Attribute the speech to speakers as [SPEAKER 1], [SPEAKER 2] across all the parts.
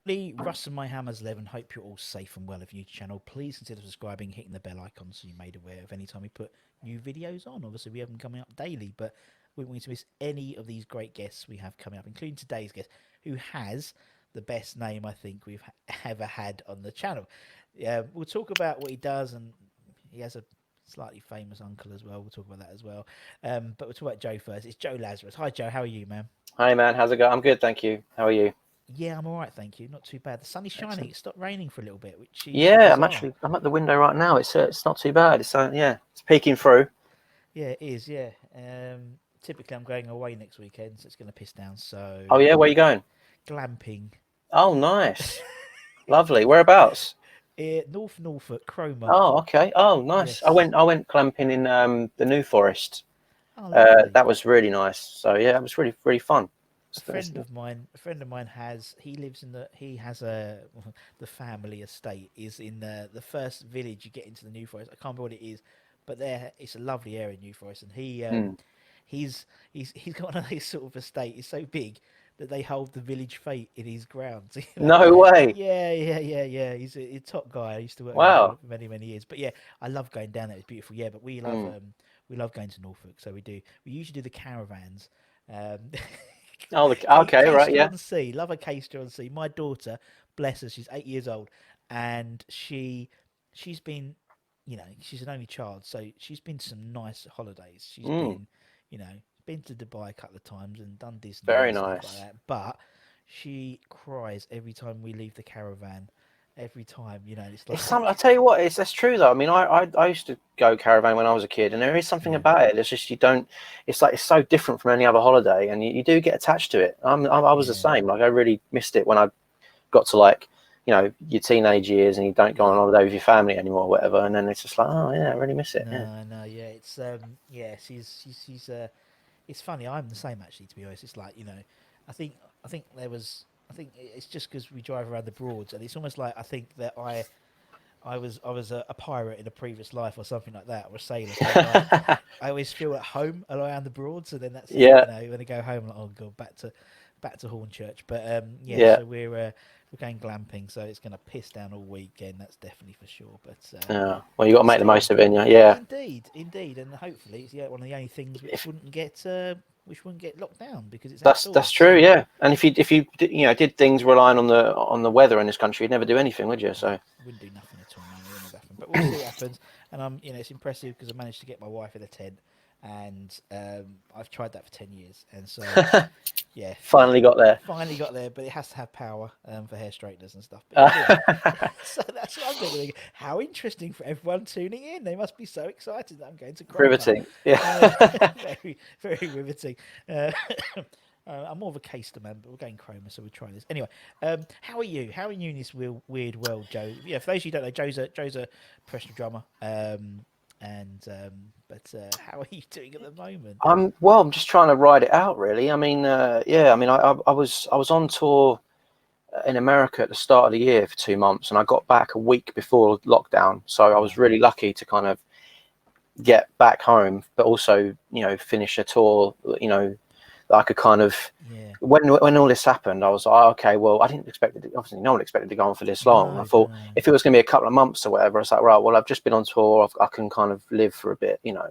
[SPEAKER 1] Finally, Russ and My Hammers 11. Hope you're all safe and well of YouTube channel. Please consider subscribing, hitting the bell icon so you're made aware of any time we put new videos on. Obviously, we have them coming up daily, but we don't want you to miss any of these great guests we have coming up, including today's guest, who has the best name I think we've ever had on the channel. We'll talk about what he does, and he has a slightly famous uncle as well. We'll talk about that as well. But we'll talk about Joe first. It's Joe Lazarus. Hi, Joe. How are you, man?
[SPEAKER 2] Hi man, how's it going? I'm good, thank you. How are you?
[SPEAKER 1] Yeah, I'm all right, thank you. Not too bad. The sun is shining.
[SPEAKER 2] Excellent.
[SPEAKER 1] It stopped raining for a little bit, which is
[SPEAKER 2] Yeah,
[SPEAKER 1] bizarre.
[SPEAKER 2] I'm at the window right now. It's not too bad. It's yeah, it's peeking through.
[SPEAKER 1] Yeah, it is. Yeah. Typically, I'm going away next weekend, so it's going to piss down. So
[SPEAKER 2] Oh yeah, where you going?
[SPEAKER 1] glamping.
[SPEAKER 2] Oh nice, lovely. Whereabouts?
[SPEAKER 1] North Norfolk, Cromer.
[SPEAKER 2] Oh okay. Oh nice.
[SPEAKER 1] Yes.
[SPEAKER 2] I went glamping in the New Forest.
[SPEAKER 1] Oh, lovely.
[SPEAKER 2] That was really nice. So yeah, it was really fun.
[SPEAKER 1] A friend of mine has. He lives in the. He has a. The family estate is in the first village you get into the New Forest. I can't remember what it is, but there it's a lovely area, New Forest, and
[SPEAKER 2] Mm.
[SPEAKER 1] he's got one of these sort of estate. It's so big that they hold the village fete in his grounds. You know.
[SPEAKER 2] No way.
[SPEAKER 1] Yeah. He's a top guy. I used to work with him
[SPEAKER 2] Wow.
[SPEAKER 1] for many years. But yeah, I love going down there. It's beautiful. Yeah, but
[SPEAKER 2] Mm.
[SPEAKER 1] we love going to Norfolk. So we do. We usually do the caravans. Um,
[SPEAKER 2] Oh okay, right,
[SPEAKER 1] Caister
[SPEAKER 2] yeah.
[SPEAKER 1] on Sea, love a Caister on Sea. My daughter, bless her, she's 8 years old, and she's been, she's an only child, so she's been to some nice holidays. She's
[SPEAKER 2] Mm.
[SPEAKER 1] been, been to Dubai a couple of times and done Disney
[SPEAKER 2] Very
[SPEAKER 1] and stuff like
[SPEAKER 2] nice.
[SPEAKER 1] that. But she cries every time we leave the caravan. Every time, it's
[SPEAKER 2] It's some. I
[SPEAKER 1] like,
[SPEAKER 2] tell you what, it's that's true though. I mean, I used to go caravan when I was a kid, and there is something
[SPEAKER 1] yeah,
[SPEAKER 2] about it. It's just you don't. It's like it's so different from any other holiday, and you do get attached to it. I was the
[SPEAKER 1] yeah,
[SPEAKER 2] same. Like I really missed it when I got to like your teenage years, and you don't go on
[SPEAKER 1] yeah.
[SPEAKER 2] holiday with your family anymore, or whatever. And then it's just like, oh yeah, I really miss it. Yeah.
[SPEAKER 1] No, no, yeah. It's yeah. She's it's funny. I'm the same actually. To be honest, it's like I think I think there was. I think it's just because we drive around the Broads, and it's almost like I think that I was a pirate in a previous life or something like that, or a sailor. So I always feel at home around the Broads, and then that's it.
[SPEAKER 2] Yeah,
[SPEAKER 1] When I go home, I'm like, oh god, back to Hornchurch. But yeah,
[SPEAKER 2] yeah,
[SPEAKER 1] so we're going glamping, so it's going to piss down all weekend. That's definitely for sure.
[SPEAKER 2] yeah. Well, you got to make the
[SPEAKER 1] Still,
[SPEAKER 2] most of it, yeah. Yeah.
[SPEAKER 1] indeed, and hopefully it's one of the only things
[SPEAKER 2] If
[SPEAKER 1] which wouldn't get locked down because it's
[SPEAKER 2] that's
[SPEAKER 1] outdoors.
[SPEAKER 2] true,
[SPEAKER 1] So
[SPEAKER 2] yeah. And if you did things relying on the weather in this country, you'd never do anything, would you?
[SPEAKER 1] no,
[SPEAKER 2] So.
[SPEAKER 1] wouldn't do nothing at all, man. It wouldn't happen. But we'll see what happens. And it's impressive because I managed to get my wife in a tent, and I've tried that for 10 years, and so yeah,
[SPEAKER 2] Finally got there.
[SPEAKER 1] finally got there. But it has to have power for hair straighteners and stuff. But anyway, so that's what I'm thinking. How interesting for everyone tuning in. They must be so excited that I'm going to Cromer.
[SPEAKER 2] Riveting. Yeah.
[SPEAKER 1] Uh, very riveting. Uh, I'm more of a Caster man, but we're going Cromer, so we'll try this. Anyway, how are you? How are you in this weird world, Joe? Yeah, for those of you who don't know, Joe's a professional drummer. And but how are you doing at the moment?
[SPEAKER 2] I'm just trying to ride it out, really. I mean, yeah. I mean, I was on tour in America at the start of the year for 2 months, and I got back a week before lockdown. So I was
[SPEAKER 1] Wow.
[SPEAKER 2] really lucky to kind of get back home, but also finish a tour. That I could kind of
[SPEAKER 1] Yeah.
[SPEAKER 2] when all this happened, I was like, oh, okay, well, I didn't expect it. Obviously, no one expected to go on for this long. I
[SPEAKER 1] No,
[SPEAKER 2] thought
[SPEAKER 1] no.
[SPEAKER 2] if it was going to be a couple of months or whatever, it's like, right, well, I've just been on tour. I can kind of live for a bit.
[SPEAKER 1] Mm,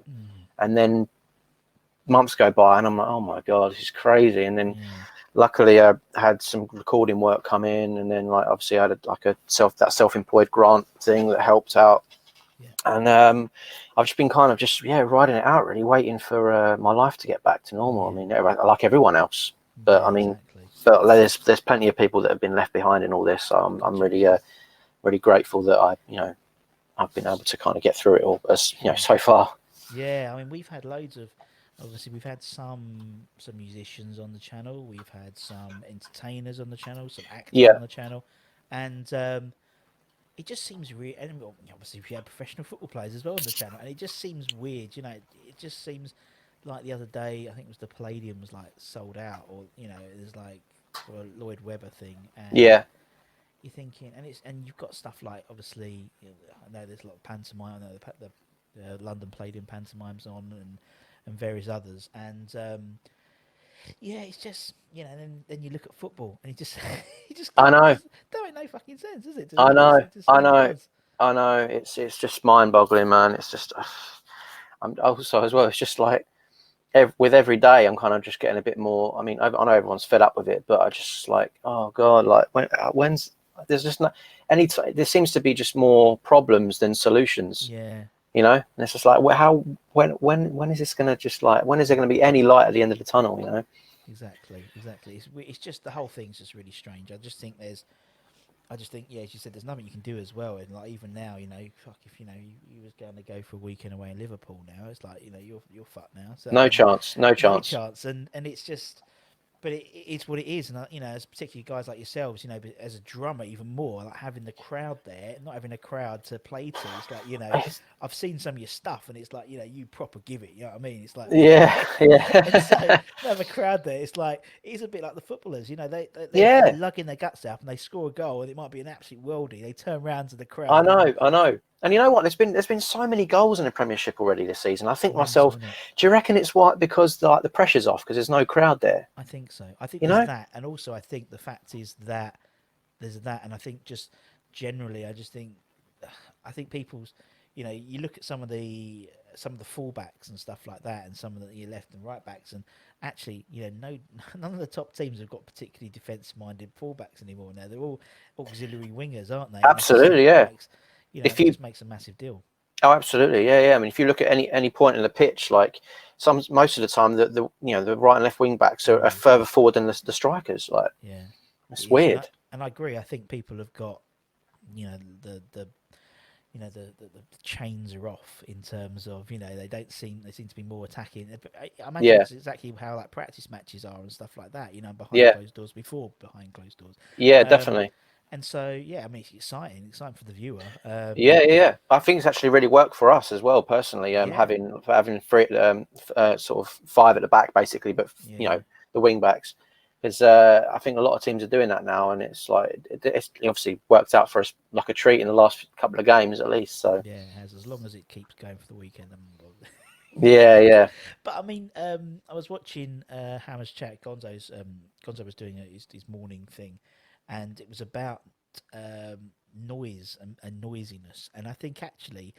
[SPEAKER 2] And then months go by, and I'm like, oh my god, this is crazy. And then
[SPEAKER 1] yeah.
[SPEAKER 2] luckily, I had some recording work come in, and then like obviously I had a self-employed grant thing that helped out.
[SPEAKER 1] Yeah.
[SPEAKER 2] And I've just been kind of just riding it out, really waiting for my life to get back to normal. I
[SPEAKER 1] Yeah.
[SPEAKER 2] mean, like everyone else, but
[SPEAKER 1] Yeah.
[SPEAKER 2] I mean,
[SPEAKER 1] Exactly.
[SPEAKER 2] but there's plenty of people that have been left behind in all this. So I'm really grateful that I've been able to kind of get through it all as
[SPEAKER 1] Yeah.
[SPEAKER 2] so far.
[SPEAKER 1] Yeah, I mean, we've had loads of. Obviously, we've had some musicians on the channel. We've had some entertainers on the channel, some actors
[SPEAKER 2] Yeah,
[SPEAKER 1] on the channel, and it just seems weird. And well, obviously, we had professional football players as well on the channel, and it just seems weird. It just seems like the other day. I think it was the Palladium was like sold out, or it was like for a Lloyd Webber thing, and
[SPEAKER 2] yeah,
[SPEAKER 1] you're thinking, and you've got stuff like obviously, I know there's a lot of pantomime. I know the London Palladium pantomimes on, and various others, and Yeah, it's just then you look at football and you just
[SPEAKER 2] I
[SPEAKER 1] can't.
[SPEAKER 2] know,
[SPEAKER 1] That make no fucking sense, does it? To be
[SPEAKER 2] I
[SPEAKER 1] honest,
[SPEAKER 2] know,
[SPEAKER 1] it just
[SPEAKER 2] I
[SPEAKER 1] never
[SPEAKER 2] know,
[SPEAKER 1] does.
[SPEAKER 2] I know. It's just mind-boggling, man. It's just, I'm also as well. It's just like with every day, I'm kind of just getting a bit more. I mean, I know everyone's fed up with it, but I just like, oh god, like when's there's just not any. There seems to be just more problems than solutions.
[SPEAKER 1] Yeah,
[SPEAKER 2] And it's just like, well, how when is this gonna just like when is there gonna be any light at the end of the tunnel?
[SPEAKER 1] exactly. It's just the whole thing's just really strange. I just think, yeah, as you said, there's nothing you can do as well. And like even now, fuck if you was going to go for a weekend away in Liverpool now, it's like you're fucked now. So
[SPEAKER 2] No chance, no
[SPEAKER 1] no
[SPEAKER 2] chance.
[SPEAKER 1] chance, and it's just. But it's what it is, and as particularly guys like yourselves, but as a drummer, even more like having the crowd there, not having a crowd to play to. It's like I've seen some of your stuff, and it's like you proper give it. You know what I mean? It's like
[SPEAKER 2] Yeah,
[SPEAKER 1] and so
[SPEAKER 2] yeah,
[SPEAKER 1] to have a crowd there, it's like it's a bit like the footballers. They're
[SPEAKER 2] yeah.
[SPEAKER 1] lugging their guts out, and they score a goal, and it might be an absolute worldie. They turn around to the
[SPEAKER 2] I
[SPEAKER 1] crowd, and
[SPEAKER 2] know, I know. And you know what? There's been so many goals in the Premiership already this season. I think
[SPEAKER 1] mental,
[SPEAKER 2] myself,
[SPEAKER 1] isn't it?
[SPEAKER 2] do you reckon it's what because like the pressure's off because there's no crowd there?
[SPEAKER 1] I think so. I think
[SPEAKER 2] You
[SPEAKER 1] there's
[SPEAKER 2] know?
[SPEAKER 1] that, and also I think the fact is that there's that, and I think just generally, I think people's, you look at some of the fullbacks and stuff like that, and some of the your left and right backs, and actually, no, none of the top teams have got particularly defence-minded fullbacks anymore. Now they're all auxiliary wingers, aren't they? And
[SPEAKER 2] Absolutely, yeah. If
[SPEAKER 1] it
[SPEAKER 2] you,
[SPEAKER 1] just makes a massive deal.
[SPEAKER 2] oh, absolutely, yeah, yeah. I mean, if you look at any point in the pitch, like most of the time, the right and left wing backs are
[SPEAKER 1] Mm,
[SPEAKER 2] further forward than the strikers. Like
[SPEAKER 1] yeah, it
[SPEAKER 2] it's
[SPEAKER 1] is, and I
[SPEAKER 2] weird.
[SPEAKER 1] and I agree. I think people have got, the the chains are off in terms of they seem to be more attacking. But I imagine
[SPEAKER 2] Yeah,
[SPEAKER 1] it's exactly how like practice matches are and stuff like that. Behind
[SPEAKER 2] yeah,
[SPEAKER 1] closed doors before behind closed doors.
[SPEAKER 2] yeah,
[SPEAKER 1] Um,
[SPEAKER 2] definitely.
[SPEAKER 1] and so yeah, I mean it's exciting for the viewer.
[SPEAKER 2] Yeah, yeah, yeah. I think it's actually really worked for us as well, personally.
[SPEAKER 1] Yeah,
[SPEAKER 2] Having three, sort of five at the back, basically, but
[SPEAKER 1] yeah,
[SPEAKER 2] the wing backs, because I think a lot of teams are doing that now, and it's like it's obviously worked out for us like a treat in the last couple of games at least. So
[SPEAKER 1] yeah. It has, as long as it keeps going for the weekend.
[SPEAKER 2] yeah, yeah,
[SPEAKER 1] But I mean, I was watching Hammer's chat. Gonzo was doing his morning thing, and it was about noise and noisiness. And I think actually,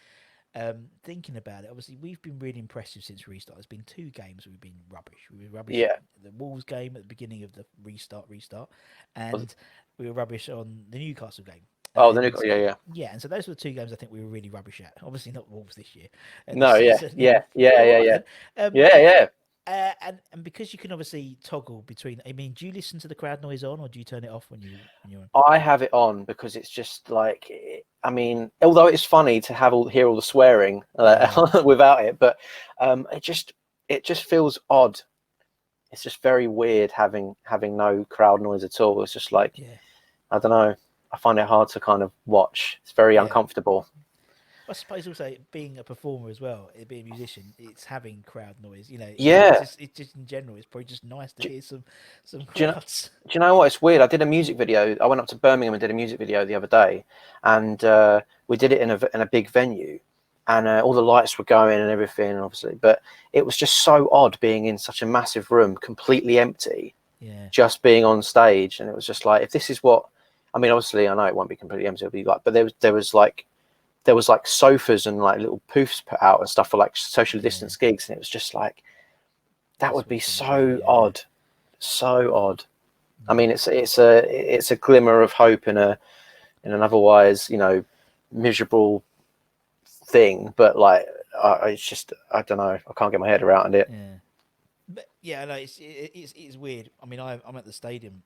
[SPEAKER 1] thinking about it, obviously we've been really impressive since restart. There's been two games we've been rubbish. We were rubbish
[SPEAKER 2] yeah.
[SPEAKER 1] the Wolves game at the beginning of the restart,
[SPEAKER 2] Was-
[SPEAKER 1] and we were rubbish on the Newcastle game.
[SPEAKER 2] Oh, then
[SPEAKER 1] And
[SPEAKER 2] yeah, yeah.
[SPEAKER 1] yeah, and so those were the two games I think we were really rubbish at. Obviously not Wolves this year, this
[SPEAKER 2] No, yeah,
[SPEAKER 1] season.
[SPEAKER 2] yeah,
[SPEAKER 1] But
[SPEAKER 2] yeah,
[SPEAKER 1] all
[SPEAKER 2] yeah,
[SPEAKER 1] right
[SPEAKER 2] yeah,
[SPEAKER 1] then.
[SPEAKER 2] yeah, yeah.
[SPEAKER 1] And because you can obviously toggle between. I mean, do you listen to the crowd noise on, or do you turn it off when you're on?
[SPEAKER 2] I have it on because it's just like, I mean, although it's funny to hear all the swearing
[SPEAKER 1] Yeah,
[SPEAKER 2] without it, but it just feels odd. It's just very weird having no crowd noise at all. It's just like,
[SPEAKER 1] yeah,
[SPEAKER 2] I don't know. I find it hard to kind of watch. It's very
[SPEAKER 1] yeah.
[SPEAKER 2] uncomfortable.
[SPEAKER 1] I suppose also being a performer as well, being a musician, it's having crowd noise.
[SPEAKER 2] Yeah.
[SPEAKER 1] It's just in general, it's probably just nice to
[SPEAKER 2] Do,
[SPEAKER 1] hear some
[SPEAKER 2] do you know?
[SPEAKER 1] crowds.
[SPEAKER 2] Do you know what? It's weird. I did a music video. I went up to Birmingham and did a music video the other day, and we did it in a big venue, and all the lights were going and everything, obviously. But it was just so odd being in such a massive room, completely empty,
[SPEAKER 1] Yeah,
[SPEAKER 2] just being on stage, and it was just like, if this is what, I mean, obviously, I know it won't be completely empty. It'll be like, but there was like sofas and like little poofs put out and stuff for like socially
[SPEAKER 1] yeah.
[SPEAKER 2] distance gigs, and it was just like that
[SPEAKER 1] That's
[SPEAKER 2] would
[SPEAKER 1] what
[SPEAKER 2] be
[SPEAKER 1] it's gonna be.
[SPEAKER 2] so
[SPEAKER 1] Yeah,
[SPEAKER 2] odd, so odd. I
[SPEAKER 1] yeah,
[SPEAKER 2] mean, it's a glimmer of hope in an otherwise miserable thing, but like it's just I don't know. I can't get my head around it.
[SPEAKER 1] yeah. But yeah, no, it's weird. I mean, I'm at the stadium,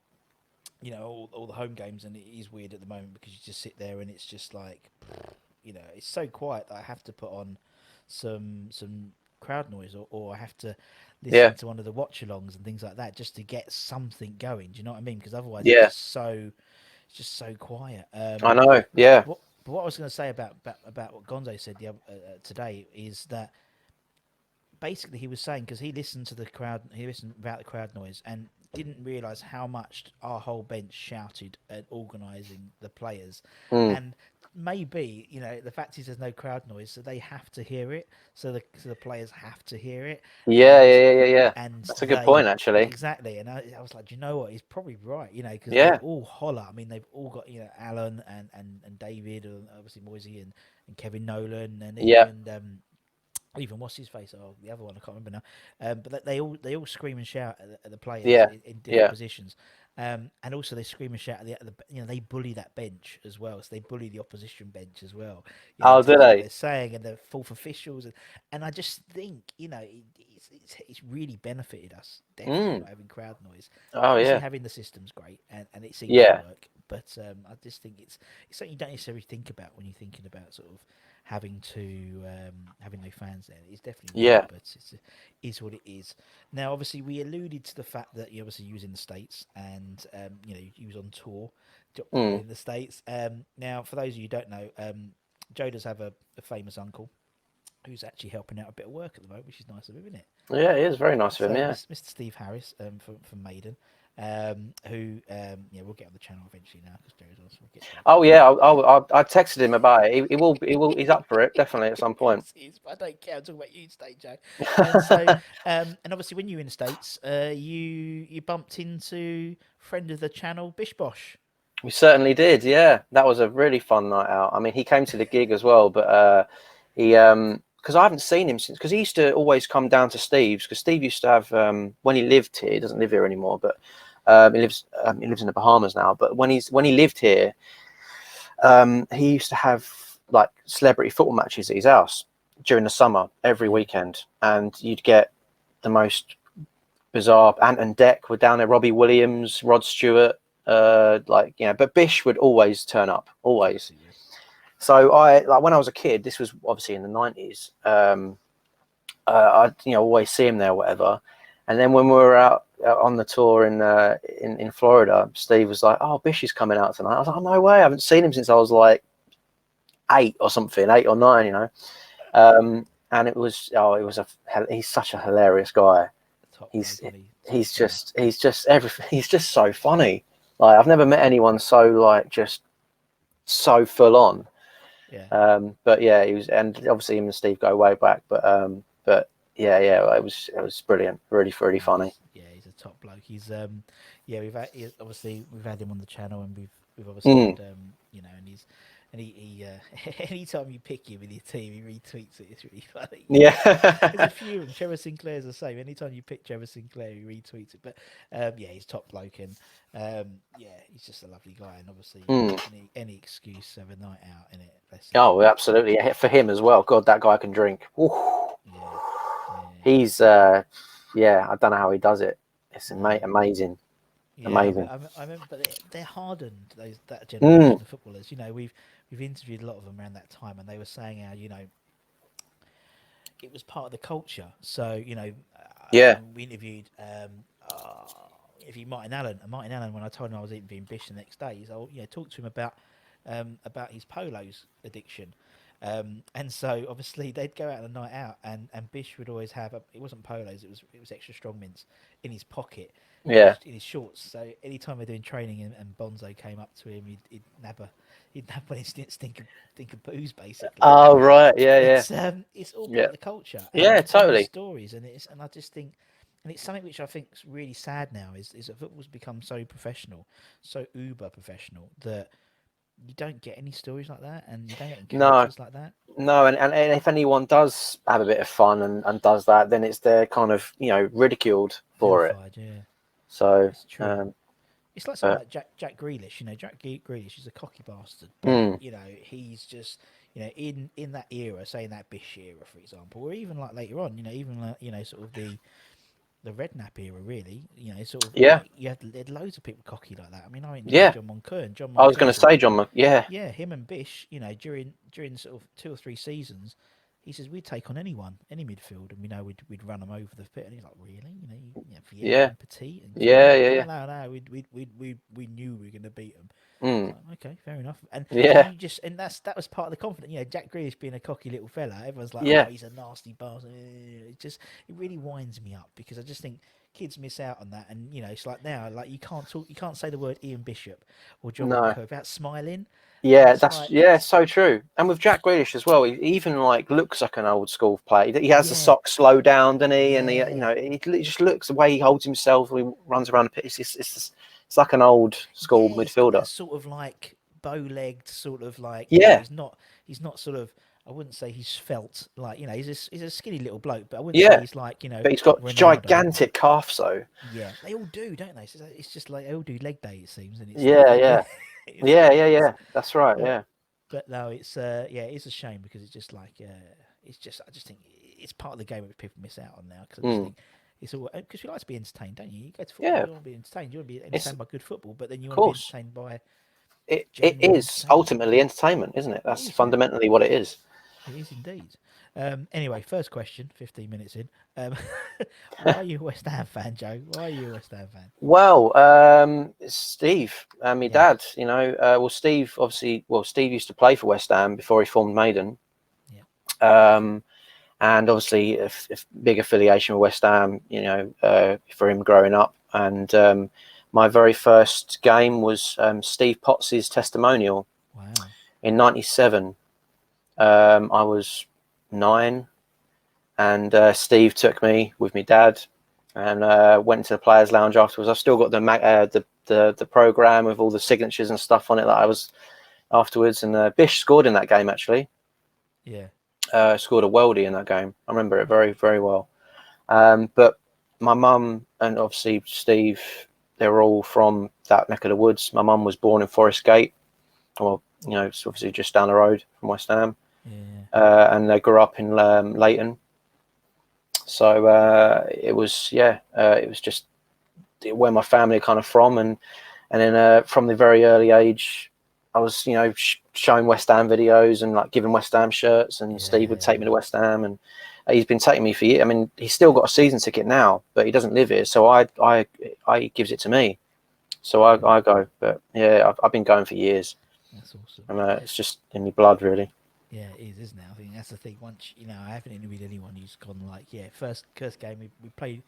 [SPEAKER 1] all the home games, and it is weird at the moment because you just sit there and it's just like, it's so quiet that I have to put on some crowd noise, or I have to
[SPEAKER 2] Yeah,
[SPEAKER 1] listen to one of the watch-alongs and things like that just to get something going. Do you know what I mean? Because otherwise,
[SPEAKER 2] yeah,
[SPEAKER 1] it's just so quiet.
[SPEAKER 2] I know. Yeah,
[SPEAKER 1] But what I was going to say about what Gonzo said today is that basically he was saying, because he listened without the crowd noise, and didn't realise how much our whole bench shouted at organising the players,
[SPEAKER 2] Mm.
[SPEAKER 1] and maybe the fact is there's no crowd noise, so they have to hear it, so the players have to hear it,
[SPEAKER 2] Yeah,
[SPEAKER 1] and
[SPEAKER 2] yeah, yeah, yeah, yeah.
[SPEAKER 1] and
[SPEAKER 2] That's a good
[SPEAKER 1] they
[SPEAKER 2] point, actually.
[SPEAKER 1] exactly, and I was like, do you know what? He's probably right, because they
[SPEAKER 2] Yeah,
[SPEAKER 1] all holler. I mean, they've all got Alan and David, and obviously Moisey and Kevin Nolan, and
[SPEAKER 2] yeah,
[SPEAKER 1] even what's his face? Oh, the other one I can't remember now. But they all scream and shout at the players
[SPEAKER 2] yeah,
[SPEAKER 1] in different
[SPEAKER 2] yeah.
[SPEAKER 1] positions, and also they scream and shout at the they bully that bench as well. So they bully the opposition bench as well. In
[SPEAKER 2] Oh, do
[SPEAKER 1] terms of what
[SPEAKER 2] they?
[SPEAKER 1] they're saying and the fourth officials, and I just think it's really benefited us definitely
[SPEAKER 2] Mm.
[SPEAKER 1] not having crowd noise.
[SPEAKER 2] Oh,
[SPEAKER 1] Obviously
[SPEAKER 2] yeah,
[SPEAKER 1] having the system's great and it seems to
[SPEAKER 2] yeah,
[SPEAKER 1] work, but I just think it's something you don't necessarily think about when you're thinking about sort of having no fans there. It's definitely right,
[SPEAKER 2] yeah.
[SPEAKER 1] but is what it is. Now, obviously, we alluded to the fact that you obviously was in the States and you was on tour
[SPEAKER 2] Mm.
[SPEAKER 1] in the States. Now, for those of you who don't know, Joe does have a famous uncle who's actually helping out a bit of work at the moment, which is nice of him, isn't it?
[SPEAKER 2] Yeah, it is very nice of him.
[SPEAKER 1] So,
[SPEAKER 2] Yeah.
[SPEAKER 1] Mr. Steve Harris from Maiden, who we'll get on the channel eventually now because Joe's on, so we'll get to
[SPEAKER 2] Oh,
[SPEAKER 1] that.
[SPEAKER 2] yeah. I texted him about it. He will. He will. He's up for it definitely at some
[SPEAKER 1] Of
[SPEAKER 2] point.
[SPEAKER 1] course it is, but I don't care. I'm talking about you today, Joe. And so, and obviously, when you were in the States, you bumped into friend of the channel, Bish Bosh.
[SPEAKER 2] We certainly did. Yeah, that was a really fun night out. I mean, he came to the gig as well, but he because I haven't seen him since because he used to always come down to Steve's because Steve used to have when he lived here. He doesn't live here anymore, but he lives in the Bahamas now. But when he lived here, he used to have like celebrity football matches at his house during the summer every
[SPEAKER 1] Yeah.
[SPEAKER 2] weekend, and you'd get the most bizarre. Ant and Deck were down there. Robbie Williams, Rod Stewart, but Bish would always turn up,
[SPEAKER 1] Of
[SPEAKER 2] always.
[SPEAKER 1] course it would.
[SPEAKER 2] So I like when I was a kid. This was obviously in the 90s. I'd always see him there, or whatever. And then when we were out on the tour in Florida, Steve was like, "Oh, Bish is coming out tonight." I was like, "Oh, no way! I haven't seen him since I was like 8 or 9. And it was he's such a hilarious guy.
[SPEAKER 1] Top bloke,
[SPEAKER 2] He's
[SPEAKER 1] isn't he? Top
[SPEAKER 2] he's
[SPEAKER 1] fella.
[SPEAKER 2] just everything. He's just so funny. Like I've never met anyone so like just so full on.
[SPEAKER 1] Yeah.
[SPEAKER 2] But yeah, he was, and obviously him and Steve go way back. But yeah, it was brilliant. Really, really funny.
[SPEAKER 1] He's a top bloke. Obviously we've had him on the channel, and we've obviously
[SPEAKER 2] Mm,
[SPEAKER 1] had and he anytime you pick him in your team, he retweets it. It's really funny. There's a
[SPEAKER 2] yeah.
[SPEAKER 1] few of them. Trevor Sinclair's the same. Anytime you pick Trevor Sinclair, he retweets it. But he's top bloke, and he's just a lovely guy. And obviously,
[SPEAKER 2] Mm.
[SPEAKER 1] any excuse to have a night out in it. Bless him.
[SPEAKER 2] Oh, absolutely. Yeah, for him as well. God, that guy can drink. Ooh.
[SPEAKER 1] Yeah,
[SPEAKER 2] He's yeah. I don't know how he does it. It's
[SPEAKER 1] no.
[SPEAKER 2] amazing,
[SPEAKER 1] Yeah,
[SPEAKER 2] amazing.
[SPEAKER 1] I remember, but they're hardened. That
[SPEAKER 2] Mm,
[SPEAKER 1] generation of footballers. We've interviewed a lot of them around that time, and they were saying how it was part of the culture. So
[SPEAKER 2] yeah,
[SPEAKER 1] we interviewed Martin Allen. And Martin Allen, when I told him I was interviewing Bish the next day, he's talked to him about his polos addiction. And so obviously they'd go out on a night out, and Bish would always have it wasn't polos, it was extra strong mints in his pocket,
[SPEAKER 2] yeah.
[SPEAKER 1] in his shorts. So anytime they're doing training and Bonzo came up to him, he'd nab one and stink of booze basically.
[SPEAKER 2] Oh, right. Yeah, yeah,
[SPEAKER 1] But it's all part
[SPEAKER 2] yeah,
[SPEAKER 1] of the culture,
[SPEAKER 2] yeah.
[SPEAKER 1] and the
[SPEAKER 2] Totally.
[SPEAKER 1] stories, and I just think, and it's something which I think is really sad now is that football's become so professional, so uber professional that you don't get any stories like that, and you don't get
[SPEAKER 2] No,
[SPEAKER 1] encounters like that.
[SPEAKER 2] no. And if anyone does have a bit of fun and does that, then it's they're kind of ridiculed for it.
[SPEAKER 1] Vilified, yeah,
[SPEAKER 2] So,
[SPEAKER 1] it's true. It's like someone
[SPEAKER 2] but
[SPEAKER 1] like Jack Grealish. Jack Grealish is a cocky bastard, but
[SPEAKER 2] mm,
[SPEAKER 1] he's just in that era, say in that Bish era, for example, or even like later on, even like sort of the Redknapp era, really. Sort of
[SPEAKER 2] yeah,
[SPEAKER 1] had loads of people cocky like that. I mean, I interviewed
[SPEAKER 2] yeah.
[SPEAKER 1] John Moncur, and John
[SPEAKER 2] I was going
[SPEAKER 1] Moncur
[SPEAKER 2] to
[SPEAKER 1] said,
[SPEAKER 2] say John. Yeah,
[SPEAKER 1] yeah, him and Bish, during sort of 2 or 3 seasons, he says we'd take on anyone, any midfield, and we know we'd run them over the pit. And he's like, really? Vieira
[SPEAKER 2] Yeah,
[SPEAKER 1] and Petit and
[SPEAKER 2] yeah,
[SPEAKER 1] Kanute.
[SPEAKER 2] yeah,
[SPEAKER 1] No,
[SPEAKER 2] yeah.
[SPEAKER 1] no, we knew we were going to beat them. It's
[SPEAKER 2] Mm,
[SPEAKER 1] like, okay, fair enough. And
[SPEAKER 2] yeah,
[SPEAKER 1] you just and that was part of the confidence. Jack Grealish being a cocky little fella, everyone's like, oh,
[SPEAKER 2] yeah.
[SPEAKER 1] he's a nasty bastard. It really winds me up because I just think kids miss out on that. And it's like now, like you can't say the word Ian Bishop or John
[SPEAKER 2] No.
[SPEAKER 1] Monco without smiling, and
[SPEAKER 2] Yeah,
[SPEAKER 1] it's
[SPEAKER 2] that's
[SPEAKER 1] like
[SPEAKER 2] yeah, so true. And with Jack Grealish as well, he even like looks like an old school player. He has the
[SPEAKER 1] yeah,
[SPEAKER 2] socks slow down, doesn't he? And
[SPEAKER 1] yeah.
[SPEAKER 2] he just looks the way he holds himself, when he runs around the pitch. It's like an old school
[SPEAKER 1] Yeah, he's got that
[SPEAKER 2] midfielder.
[SPEAKER 1] sort of like bow-legged sort of like
[SPEAKER 2] Yeah,
[SPEAKER 1] he's not sort of I wouldn't say he's felt like he's a skinny little bloke, but I wouldn't say
[SPEAKER 2] yeah.
[SPEAKER 1] he's like
[SPEAKER 2] But he's got
[SPEAKER 1] Ronaldo.
[SPEAKER 2] gigantic calves, though.
[SPEAKER 1] Yeah, they all do, don't they? It's just like they all do leg day, it seems, and it's like
[SPEAKER 2] Yeah, yeah,
[SPEAKER 1] it's
[SPEAKER 2] yeah, yeah,
[SPEAKER 1] hilarious.
[SPEAKER 2] yeah. That's right.
[SPEAKER 1] But
[SPEAKER 2] Yeah.
[SPEAKER 1] but no, it's it's a shame because it's just like it's just I just think it's part of the game which people miss out on now because I just
[SPEAKER 2] Mm.
[SPEAKER 1] think it's all because you like to be entertained, don't you? You go to football,
[SPEAKER 2] Yeah,
[SPEAKER 1] you want to be entertained, you want to be
[SPEAKER 2] it's
[SPEAKER 1] entertained by good football, but then you
[SPEAKER 2] of
[SPEAKER 1] want to be
[SPEAKER 2] course
[SPEAKER 1] entertained by
[SPEAKER 2] it
[SPEAKER 1] genuine
[SPEAKER 2] is
[SPEAKER 1] entertainment.
[SPEAKER 2] ultimately entertainment, isn't it?
[SPEAKER 1] It
[SPEAKER 2] That's
[SPEAKER 1] is, yeah.
[SPEAKER 2] fundamentally what it is.
[SPEAKER 1] It is indeed. Anyway, first question, 15 minutes in. Why are you a West Ham fan, Joe? Why are you a West Ham fan?
[SPEAKER 2] Well, Steve, my
[SPEAKER 1] Yeah,
[SPEAKER 2] dad, Steve, obviously, Steve used to play for West Ham before he formed Maiden.
[SPEAKER 1] yeah,
[SPEAKER 2] Um, and obviously, a big affiliation with West Ham, for him growing up. And my very first game was Steve Potts's testimonial
[SPEAKER 1] wow.
[SPEAKER 2] in '97. I was 9, and Steve took me with my dad and went to the players' lounge afterwards. I've still got the program with all the signatures and stuff on it that I was afterwards. And Bish scored in that game actually.
[SPEAKER 1] Yeah,
[SPEAKER 2] Scored a worldie in that game. I remember it
[SPEAKER 1] oh,
[SPEAKER 2] very very well. But my mum and obviously Steve, they were all from that neck of the woods. My mum was born in Forest Gate. Well, it's obviously just down the road from West Ham.
[SPEAKER 1] yeah,
[SPEAKER 2] And they grew up in Leighton. So it was just where my family are kind of from, and then from the very early age, I was showing West Ham videos and like giving West Ham shirts, and Steve would take me
[SPEAKER 1] yeah.
[SPEAKER 2] to West Ham, and he's been taking me for years. I mean, he's still got a season ticket now, but he doesn't live here, so I he gives it to me, so I
[SPEAKER 1] Brilliant.
[SPEAKER 2] go. But yeah, I've been going for years,
[SPEAKER 1] That's awesome.
[SPEAKER 2] and it's just in my blood, really.
[SPEAKER 1] Yeah, it is, isn't it? I think that's the thing. Once I haven't interviewed anyone who's gone like, yeah, first game we played,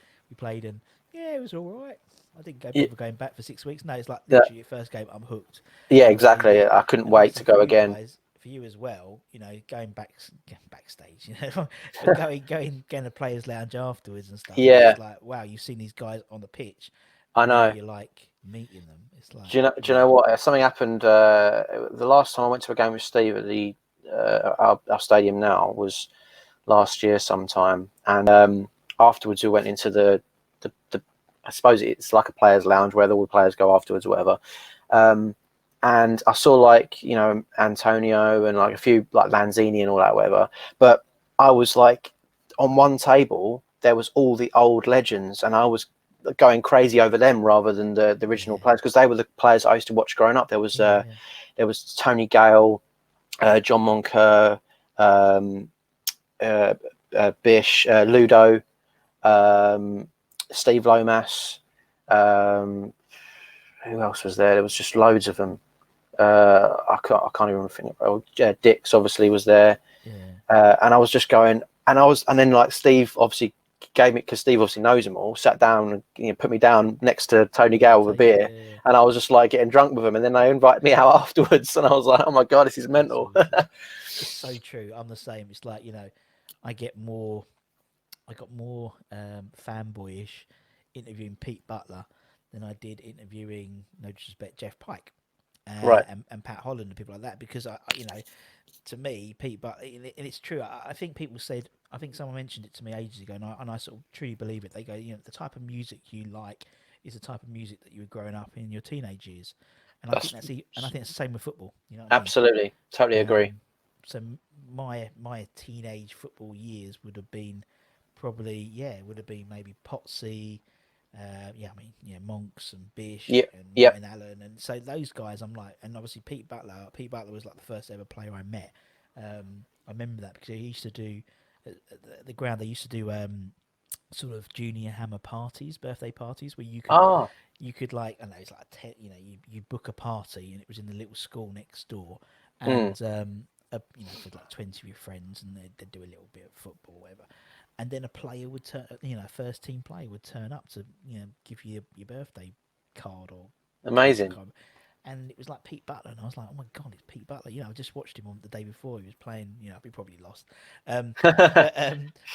[SPEAKER 1] and yeah, it was all right. I didn't go
[SPEAKER 2] Yeah,
[SPEAKER 1] bother going back for 6 weeks. No, it's like
[SPEAKER 2] yeah,
[SPEAKER 1] literally your first game, I'm hooked,
[SPEAKER 2] yeah,
[SPEAKER 1] and obviously,
[SPEAKER 2] exactly. I couldn't
[SPEAKER 1] and
[SPEAKER 2] wait
[SPEAKER 1] obviously
[SPEAKER 2] to
[SPEAKER 1] for
[SPEAKER 2] go
[SPEAKER 1] you
[SPEAKER 2] again.
[SPEAKER 1] guys, for you as well, going backstage, but going to players' lounge afterwards and stuff. It's
[SPEAKER 2] Yeah,
[SPEAKER 1] just like, wow, you've seen these guys on the pitch,
[SPEAKER 2] I
[SPEAKER 1] and now
[SPEAKER 2] know.
[SPEAKER 1] you're like meeting them. It's like,
[SPEAKER 2] Do you
[SPEAKER 1] yeah,
[SPEAKER 2] know what? Something happened. The last time I went to a game with Steve at the our stadium now was last year sometime, and afterwards we went into the I suppose it's like a players' lounge where all the players go afterwards, or whatever. Um, and I saw like Antonio and like a few like Lanzini and all that, whatever. But I was like on one table there was all the old legends, and I was going crazy over them rather than the original
[SPEAKER 1] yeah,
[SPEAKER 2] players, because they were the players I used to watch growing up.
[SPEAKER 1] yeah,
[SPEAKER 2] There was Tony Gale, John Moncur, um, uh, Bish, Ludo, um, Steve Lomas. Um, who else was there? There was just loads of them. I can't even think. Oh, yeah, Dix obviously was there,
[SPEAKER 1] yeah.
[SPEAKER 2] and I was just going, and then like Steve obviously gave me, because Steve obviously knows them all. Sat down and put me down next to Tony Gale with a
[SPEAKER 1] Take it,
[SPEAKER 2] beer,
[SPEAKER 1] yeah.
[SPEAKER 2] and I was just like getting drunk with him, and then they invited me out afterwards, and I was like, oh my god, this is
[SPEAKER 1] That's
[SPEAKER 2] mental.
[SPEAKER 1] awesome. It's so true. I'm the same. It's like I get more. I got more fanboyish interviewing Pete Butler than I did interviewing, no disrespect, Jeff Pike
[SPEAKER 2] Right.
[SPEAKER 1] and Pat Holland and people like that. Because to me, Pete Butler, and it's true. I think people said. I think someone mentioned it to me ages ago, and I sort of truly believe it. They go, the type of music you like is the type of music that you were growing up in your teenage years, and I think
[SPEAKER 2] That's
[SPEAKER 1] and I think it's the same with football. You know what I mean?
[SPEAKER 2] absolutely, totally agree.
[SPEAKER 1] So my teenage football years would have been probably would have been maybe Potsy, Monks and Bish
[SPEAKER 2] Yeah,
[SPEAKER 1] and
[SPEAKER 2] yeah,
[SPEAKER 1] Martin Allen, and so those guys I'm like, and obviously Pete Butler. Pete Butler was like the first ever player I met. I remember that because they used to do at the ground. They used to do sort of junior hammer parties, birthday parties, where
[SPEAKER 2] Oh,
[SPEAKER 1] you could like I don't know it's like you book a party and it was in the little school next door,
[SPEAKER 2] mm,
[SPEAKER 1] and for like 20 of your friends, and they'd do a little bit of football or whatever, and then a player would turn, a first team player would turn up to give you your birthday card or cake. I
[SPEAKER 2] amazing.
[SPEAKER 1] can't, and it was like Pete Butler, and I was like, oh my god, it's Pete Butler. I just watched him on the day before he was playing. He probably lost, um, but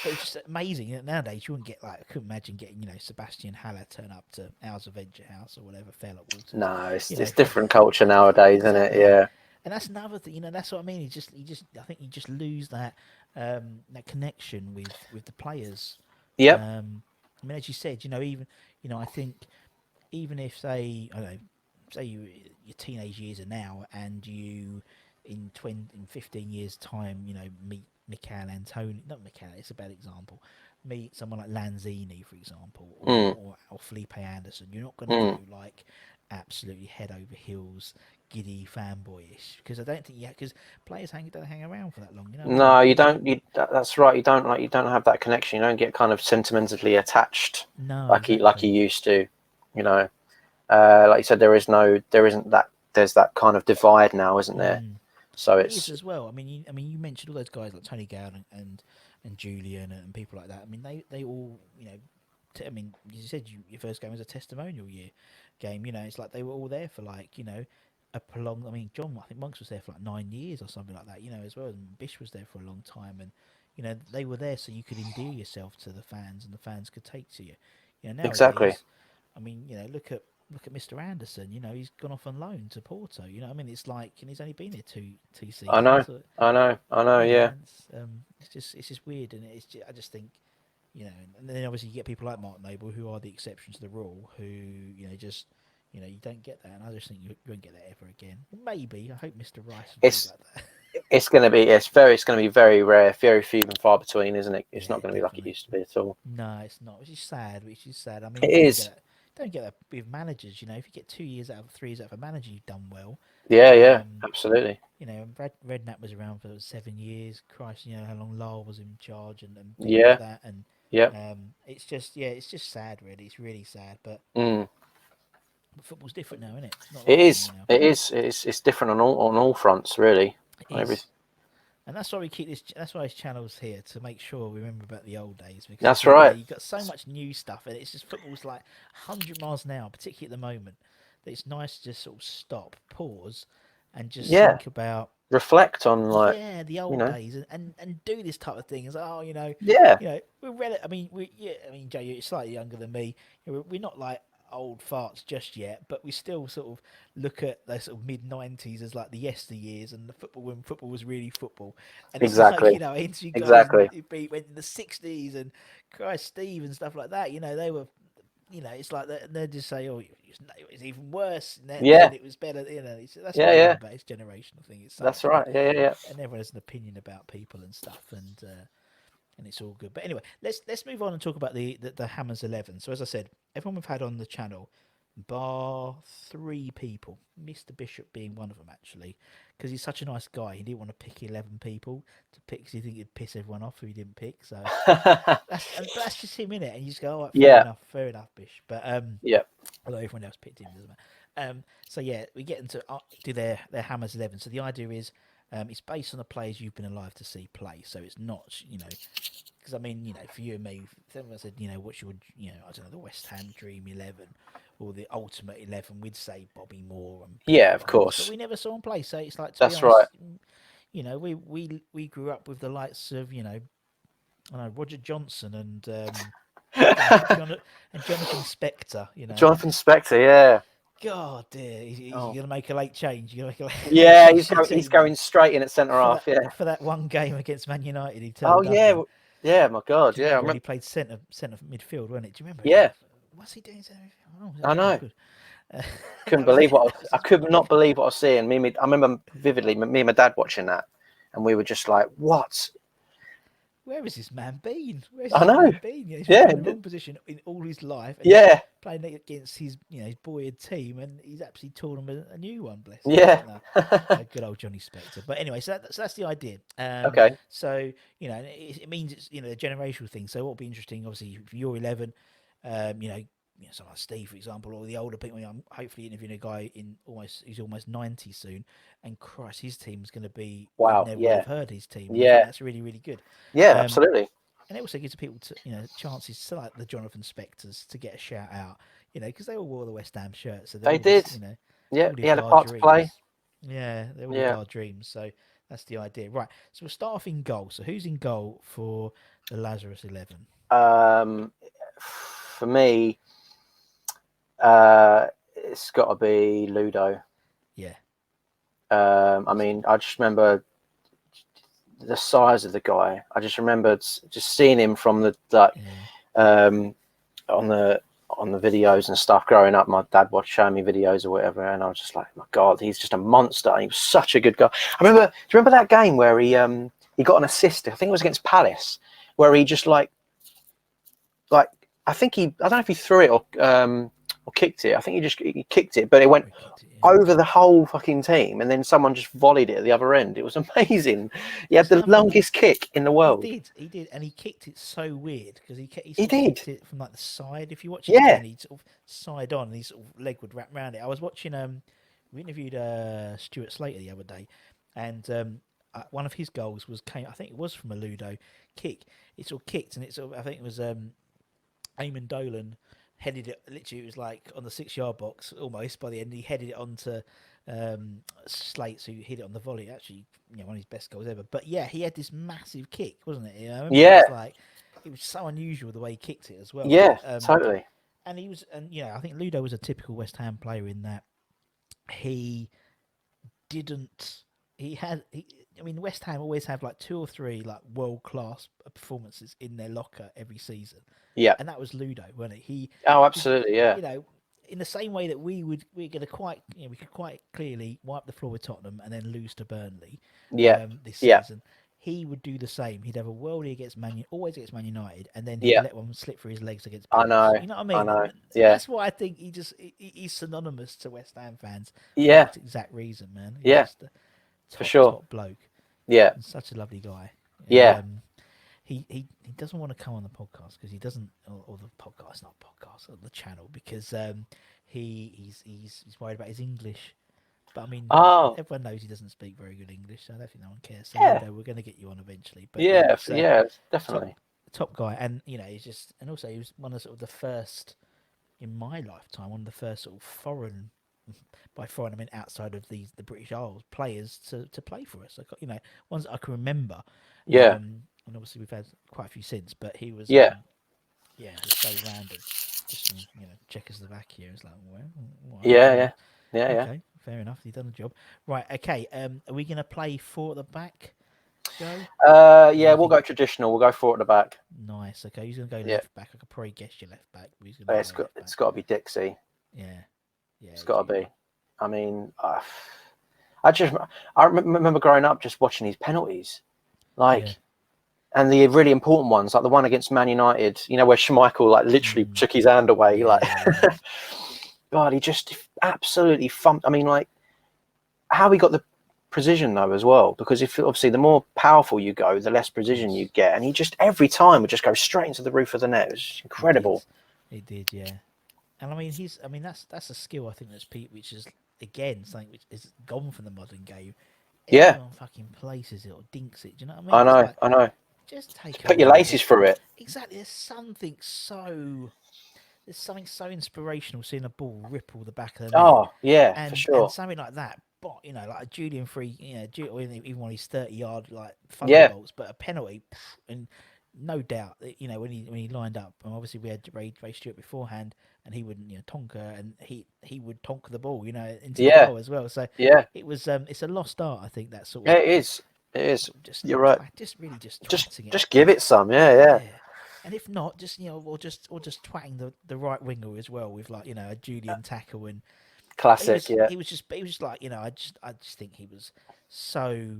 [SPEAKER 1] it's just amazing. Nowadays, you wouldn't get like I couldn't imagine getting Sebastian Haller turn up to Hours of Venture House or whatever, Fell at Walters.
[SPEAKER 2] No, it's
[SPEAKER 1] For
[SPEAKER 2] different culture nowadays, isn't it?
[SPEAKER 1] exactly.
[SPEAKER 2] Yeah.
[SPEAKER 1] And that's another thing. That's what I mean. I think you just lose that connection with the players.
[SPEAKER 2] Yep.
[SPEAKER 1] I mean, as you said, I think even if I don't know, say your teenage years are now, and you in 15 years time, meet Michael Antoni, not Michael, it's a bad example. Meet someone like Lanzini, for example,
[SPEAKER 2] Mm,
[SPEAKER 1] or Felipe Anderson. You're not going to go
[SPEAKER 2] mm.
[SPEAKER 1] like absolutely head over heels, giddy fanboyish, because I don't think because players don't hang around for that long. You know what I mean?
[SPEAKER 2] No, you don't. That's right. You don't have that connection. You don't get kind of sentimentally attached
[SPEAKER 1] No,
[SPEAKER 2] like you
[SPEAKER 1] exactly.
[SPEAKER 2] used to. You know, like you said, there isn't that. There's that kind of divide now, isn't there?
[SPEAKER 1] Mm.
[SPEAKER 2] So
[SPEAKER 1] It is
[SPEAKER 2] it's
[SPEAKER 1] as well. You mentioned all those guys like Tony Gale and Julian and people like that. I mean, they all, you said your first game was a testimonial year game. It's like they were all there for like, a prolonged. I mean, John, I think Monks was there for like 9 years or something like that. As well. And Bish was there for a long time, and they were there so you could endear yourself to the fans, and the fans could take to you.
[SPEAKER 2] exactly.
[SPEAKER 1] Nowadays, I mean, look at Mr. Anderson. He's gone off on loan to Porto. I mean, it's like, and he's only been here two
[SPEAKER 2] I know.
[SPEAKER 1] seasons. So,
[SPEAKER 2] I know. Yeah.
[SPEAKER 1] it's just weird, and I just think, and then obviously you get people like Mark Noble who are the exception to the rule, who just. You don't get that, and I just think you won't get that ever again. Maybe I hope Mr. Rice will be
[SPEAKER 2] It's
[SPEAKER 1] like that.
[SPEAKER 2] it's going to be very rare, very few and far between, isn't it? It's
[SPEAKER 1] Yeah,
[SPEAKER 2] not going to be like it
[SPEAKER 1] definitely.
[SPEAKER 2] used to be at all.
[SPEAKER 1] No, it's not. Which is sad. Which is sad. I mean,
[SPEAKER 2] It
[SPEAKER 1] you don't get
[SPEAKER 2] is.
[SPEAKER 1] that. Don't get that with managers. If you get 2 years out of 3 years out of a manager, you've done well.
[SPEAKER 2] Yeah. Yeah.
[SPEAKER 1] Um,
[SPEAKER 2] Absolutely.
[SPEAKER 1] Brad Redknapp was around for 7 years. Christ, how long Lyle was in charge, and people like
[SPEAKER 2] Yeah.
[SPEAKER 1] that. And
[SPEAKER 2] Yeah.
[SPEAKER 1] it's just sad, really. It's really sad.
[SPEAKER 2] Mm.
[SPEAKER 1] But football's different now, isn't it? It's not
[SPEAKER 2] It
[SPEAKER 1] like when
[SPEAKER 2] is.
[SPEAKER 1] you know.
[SPEAKER 2] It is. It's different on all fronts, really.
[SPEAKER 1] It
[SPEAKER 2] On every.
[SPEAKER 1] is. And that's why we keep this. That's why this channel's here to make sure we remember about the old days. Because I
[SPEAKER 2] That's
[SPEAKER 1] think
[SPEAKER 2] right.
[SPEAKER 1] you've got so much new stuff, and it's just football's like 100 miles an hour, particularly at the moment. That it's nice to just sort of stop, pause, and just
[SPEAKER 2] Yeah.
[SPEAKER 1] think about
[SPEAKER 2] Reflect on
[SPEAKER 1] the
[SPEAKER 2] you
[SPEAKER 1] old
[SPEAKER 2] know.
[SPEAKER 1] days, and do this type of thing. It's like,
[SPEAKER 2] Yeah.
[SPEAKER 1] I mean, Joe, you're slightly younger than me. We're not like old farts just yet, but we still sort of look at the sort of mid-90s as like the yesteryears, and the football when football was really football. And it's like,
[SPEAKER 2] Exactly.
[SPEAKER 1] I interviewed guys
[SPEAKER 2] Exactly.
[SPEAKER 1] went in the 60s, and Christ Steve and stuff like that. They were, it's like they'd just say, oh, it was even worse, and
[SPEAKER 2] Yeah.
[SPEAKER 1] then it was better. That's what
[SPEAKER 2] Yeah.
[SPEAKER 1] I love
[SPEAKER 2] Yeah.
[SPEAKER 1] about it. It's generational thing. It's
[SPEAKER 2] That's
[SPEAKER 1] such
[SPEAKER 2] right. Yeah. Yeah. Yeah.
[SPEAKER 1] and everyone has an opinion about people and stuff, and it's all good. But anyway, let's move on and talk about the Hammers 11. So as I said, everyone we've had on the channel, bar 3 people, Mr. Bishop being one of them actually, because he's such a nice guy. He didn't want to pick 11 people to pick because he think he'd piss everyone off who he didn't pick. So that's just him in it, and you just go, all right,
[SPEAKER 2] Yeah.
[SPEAKER 1] fair enough, Bish. But
[SPEAKER 2] Yeah.
[SPEAKER 1] although everyone else picked him, doesn't matter. So yeah, we get into do their Hammers 11. So the idea is, it's based on the players you've been alive to see play. So it's not, because I mean, for you and me, if someone said, what's your, I don't know, the West Ham Dream 11 or the Ultimate 11, we'd say Bobby Moore and
[SPEAKER 2] Yeah.
[SPEAKER 1] people
[SPEAKER 2] Of
[SPEAKER 1] like this. But
[SPEAKER 2] course.
[SPEAKER 1] we never saw him play. So it's like, to be
[SPEAKER 2] That's right.
[SPEAKER 1] honest, we grew up with the likes of, I don't know, Roger Johnson and Jonathan Spector,
[SPEAKER 2] Jonathan Spector. Yeah.
[SPEAKER 1] God, dear, he's
[SPEAKER 2] Oh.
[SPEAKER 1] going to make a late change. You're going to make a late
[SPEAKER 2] Yeah.
[SPEAKER 1] change to the
[SPEAKER 2] He's
[SPEAKER 1] team now
[SPEAKER 2] going straight in at centre
[SPEAKER 1] for
[SPEAKER 2] half.
[SPEAKER 1] that
[SPEAKER 2] Yeah.
[SPEAKER 1] for that one game against Man United. He
[SPEAKER 2] Oh
[SPEAKER 1] turned up,
[SPEAKER 2] yeah.
[SPEAKER 1] and
[SPEAKER 2] Yeah. My God.
[SPEAKER 1] do you
[SPEAKER 2] Yeah. I
[SPEAKER 1] remember when
[SPEAKER 2] remember.
[SPEAKER 1] he played centre midfield, wasn't it? Do you remember? It's like,
[SPEAKER 2] Yeah.
[SPEAKER 1] what's he doing? Oh,
[SPEAKER 2] I
[SPEAKER 1] oh
[SPEAKER 2] know.
[SPEAKER 1] good.
[SPEAKER 2] Couldn't
[SPEAKER 1] That was
[SPEAKER 2] believe
[SPEAKER 1] it.
[SPEAKER 2] what I could not believe what I was seeing. I remember vividly. Me and my dad watching that, and we were just like, "What?"
[SPEAKER 1] Where has this man been? Where's
[SPEAKER 2] I
[SPEAKER 1] this
[SPEAKER 2] know.
[SPEAKER 1] man been? He's been
[SPEAKER 2] Yeah.
[SPEAKER 1] in the wrong position in all his life, and
[SPEAKER 2] Yeah.
[SPEAKER 1] playing against his his buoyant team, and he's actually torn him a new one. Bless him.
[SPEAKER 2] Yeah.
[SPEAKER 1] But no, good old Johnny Spector. But anyway, so that's the idea.
[SPEAKER 2] Okay.
[SPEAKER 1] So it means it's a generational thing. So what'll be interesting, obviously, if you're 11, someone like Steve, for example, or the older people. I'm hopefully interviewing a guy he's almost 90 soon, and Christ, his team's going to be you
[SPEAKER 2] Wow.
[SPEAKER 1] never would
[SPEAKER 2] Yeah.
[SPEAKER 1] have heard his team. And I think
[SPEAKER 2] Yeah.
[SPEAKER 1] that's really really good.
[SPEAKER 2] Yeah.
[SPEAKER 1] Um,
[SPEAKER 2] Absolutely.
[SPEAKER 1] and it also gives people chances to like the Jonathan Spectors to get a shout out, because they all wore the West Ham shirt, so they're
[SPEAKER 2] They
[SPEAKER 1] all just
[SPEAKER 2] did. Yeah.
[SPEAKER 1] all
[SPEAKER 2] He
[SPEAKER 1] lived
[SPEAKER 2] had a
[SPEAKER 1] our
[SPEAKER 2] part to play.
[SPEAKER 1] dreams. Yeah, they all lived
[SPEAKER 2] Yeah.
[SPEAKER 1] our dreams. So that's the idea, right? So we'll start off in goal. So who's in goal for the Lazarus 11?
[SPEAKER 2] For me, it's got to be Ludo.
[SPEAKER 1] Yeah.
[SPEAKER 2] I mean, I just remember the size of the guy. I just remembered just seeing him from the on the videos and stuff growing up. My dad was showing me videos or whatever, and I was just like, my God, he's just a monster. He was such a good guy. Do you remember that game where he got an assist? I think it was against Palace, where he just like I don't know if he threw it or kicked it. I think he kicked it, but it went over the whole fucking team, and then someone just volleyed it at the other end. It was amazing. He had the longest kick in the world.
[SPEAKER 1] He did, and he kicked it so weird because he
[SPEAKER 2] did
[SPEAKER 1] kicked it from like the side. If you watch it
[SPEAKER 2] Yeah.
[SPEAKER 1] again, he sort of side on, and his sort of leg would wrap around it. I was watching we interviewed Stuart Slater the other day, and one of his goals I think it was from a Ludo kick. It sort of kicked, and I think it was Eamon Dolan headed it. Literally, it was like on the 6-yard box almost. By the end, he headed it onto Slates, who hit it on the volley. Actually, one of his best goals ever. But yeah, he had this massive kick, wasn't it? I remember
[SPEAKER 2] Yeah.
[SPEAKER 1] it was so unusual the way he kicked it as well.
[SPEAKER 2] Yeah, totally.
[SPEAKER 1] And I think Ludo was a typical West Ham player in that he didn't. West Ham always have like 2 or 3 like world class performances in their locker every season.
[SPEAKER 2] Yeah.
[SPEAKER 1] And that was Ludo, wasn't it?
[SPEAKER 2] Oh, absolutely, yeah.
[SPEAKER 1] In the same way that we're going to we could quite clearly wipe the floor with Tottenham and then lose to Burnley. This season, he would do the same. He'd have a worldie always against Man United, and then he'd let one slip through his legs against Palace.
[SPEAKER 2] I know.
[SPEAKER 1] You know what I mean?
[SPEAKER 2] I know.
[SPEAKER 1] Yeah. That's why I think he's synonymous to West Ham fans.
[SPEAKER 2] Yeah.
[SPEAKER 1] For that exact reason, man.
[SPEAKER 2] He's just
[SPEAKER 1] for
[SPEAKER 2] sure.
[SPEAKER 1] Top bloke.
[SPEAKER 2] Yeah.
[SPEAKER 1] And such a lovely guy.
[SPEAKER 2] Yeah.
[SPEAKER 1] He doesn't want to come on the podcast because he doesn't, or the podcast, not podcast, or the channel, because he's worried about his English. But I mean, everyone knows he doesn't speak very good English, so I don't think no one cares. So we're going to get you on eventually. But
[SPEAKER 2] definitely
[SPEAKER 1] top guy, and he's just, and also he was one of sort of the first in my lifetime, one of the first sort of foreign. By foreign, I mean outside of the British Isles, players to play for us. Ones that I can remember.
[SPEAKER 2] Yeah.
[SPEAKER 1] And obviously we've had quite a few since, but he was.
[SPEAKER 2] Yeah.
[SPEAKER 1] It's so random. Just from, Czechoslovakia. It's like, well,
[SPEAKER 2] yeah.
[SPEAKER 1] Okay, fair enough. He's done the job. Right. Okay. Are we gonna play 4 at the back, Joe?
[SPEAKER 2] Yeah, we'll go traditional. We'll go 4 at the back.
[SPEAKER 1] Nice. Okay. Who's gonna go left back? I could probably guess your left back. But
[SPEAKER 2] It's got to be Dixie.
[SPEAKER 1] Yeah.
[SPEAKER 2] It's got to be. I mean, I remember growing up just watching these penalties, and the really important ones, like the one against Man United. Where Schmeichel like literally took his hand away. God, he just absolutely thumped. I mean, like how he got the precision though as well, because if obviously the more powerful you go, the less precision you get, and he just every time would just go straight into the roof of the net. It was incredible.
[SPEAKER 1] He did, yeah. And I mean, that's a skill I think which is again something which is gone from the modern game. Everyone fucking places it or dinks it. Do you know what I mean?
[SPEAKER 2] I know.
[SPEAKER 1] Just
[SPEAKER 2] put your laces through it.
[SPEAKER 1] Exactly. There's something so inspirational seeing a ball ripple the back of the net.
[SPEAKER 2] Oh yeah, for sure.
[SPEAKER 1] And something like that. But like a Julian Free, or even one of his 30-yard like thunderbolts, but a penalty, and no doubt, when he lined up, and obviously we had Ray Stewart beforehand, and he wouldn't, tonker, and he would tonk the ball, into the goal as well. So it was, it's a lost art, I think, that sort of.
[SPEAKER 2] Yeah, it is. You're right.
[SPEAKER 1] Just
[SPEAKER 2] give it some, yeah.
[SPEAKER 1] And if not, just or just twatting the right winger as well with like a Julian tackle and
[SPEAKER 2] classic.
[SPEAKER 1] He was just like I just think he was so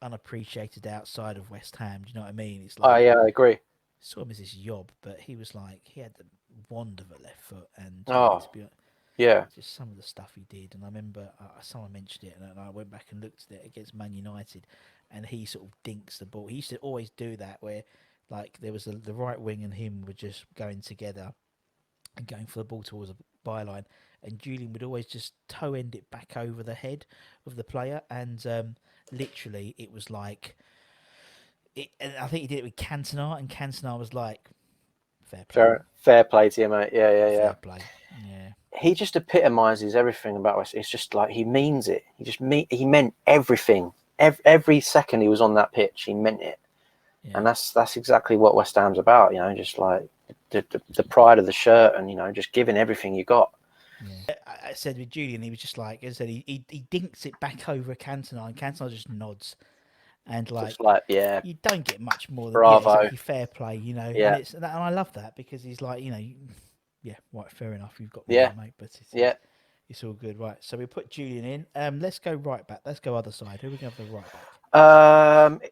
[SPEAKER 1] unappreciated outside of West Ham. Do you know what I mean? It's like
[SPEAKER 2] I agree.
[SPEAKER 1] saw him as this yob, but he was like he had the wand of a left foot, and
[SPEAKER 2] Oh,
[SPEAKER 1] to be honest,
[SPEAKER 2] yeah,
[SPEAKER 1] just some of the stuff he did. And I remember someone mentioned it, and I went back and looked at it against Man United, and he sort of dinks the ball. He used to always do that where, like, there was the right wing and him were just going together and going for the ball towards the byline, and Julian would always just toe end it back over the head of the player, and literally it was like it. And I think he did it with Cantona, and Cantona was like, "Fair play,
[SPEAKER 2] fair play to you, mate. Yeah, yeah, yeah.
[SPEAKER 1] fair play." Yeah,
[SPEAKER 2] He just epitomizes everything about us. It's just like he means it. He meant everything. Every second he was on that pitch, he meant it.
[SPEAKER 1] yeah.
[SPEAKER 2] And that's exactly what West Ham's about. You know, just like the pride of the shirt, and just giving everything you got.
[SPEAKER 1] Yeah, I said with Julian, he was just like I said, he dinks it back over Cantona, and Cantona just nods, and
[SPEAKER 2] Just
[SPEAKER 1] like
[SPEAKER 2] like, yeah,
[SPEAKER 1] you don't get much more than
[SPEAKER 2] bravo.
[SPEAKER 1] exactly fair play, and
[SPEAKER 2] Yeah,
[SPEAKER 1] and I love that because he's like yeah, right, fair enough, you've got me
[SPEAKER 2] yeah,
[SPEAKER 1] there, mate, but
[SPEAKER 2] yeah.
[SPEAKER 1] it's all good, right? So we put Julian in. Let's go right back. Let's go other side. Who are we gonna have the right back?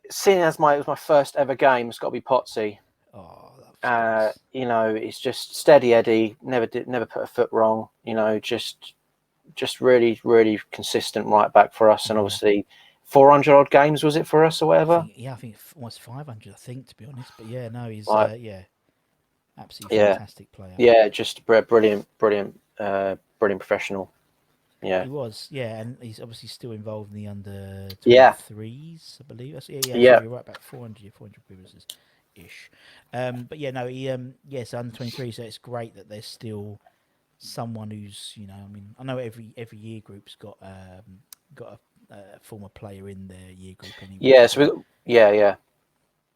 [SPEAKER 2] Seeing as it was my first ever game, it's got to be Potsy.
[SPEAKER 1] Oh, love Scots.
[SPEAKER 2] It's just steady Eddie. Never put a foot wrong. Just really, really consistent right back for us. And
[SPEAKER 1] Yeah.
[SPEAKER 2] obviously, 400 odd games was it for us or whatever?
[SPEAKER 1] I think almost 500. I think, to be honest, but yeah, no, he's
[SPEAKER 2] Like,
[SPEAKER 1] yeah, absolutely
[SPEAKER 2] yeah,
[SPEAKER 1] fantastic player.
[SPEAKER 2] yeah, just brilliant, brilliant professional. Yeah,
[SPEAKER 1] He was, yeah, and he's obviously still involved in the under
[SPEAKER 2] yeah,
[SPEAKER 1] 23s, I believe. Yeah,
[SPEAKER 2] yeah,
[SPEAKER 1] sorry, you're right, about 400 appearances ish. But yeah, no, he so under 23, so it's great that there's still someone who's, I mean, I know every year group's got a former player in their year group anyway,
[SPEAKER 2] yeah.
[SPEAKER 1] so
[SPEAKER 2] Yeah,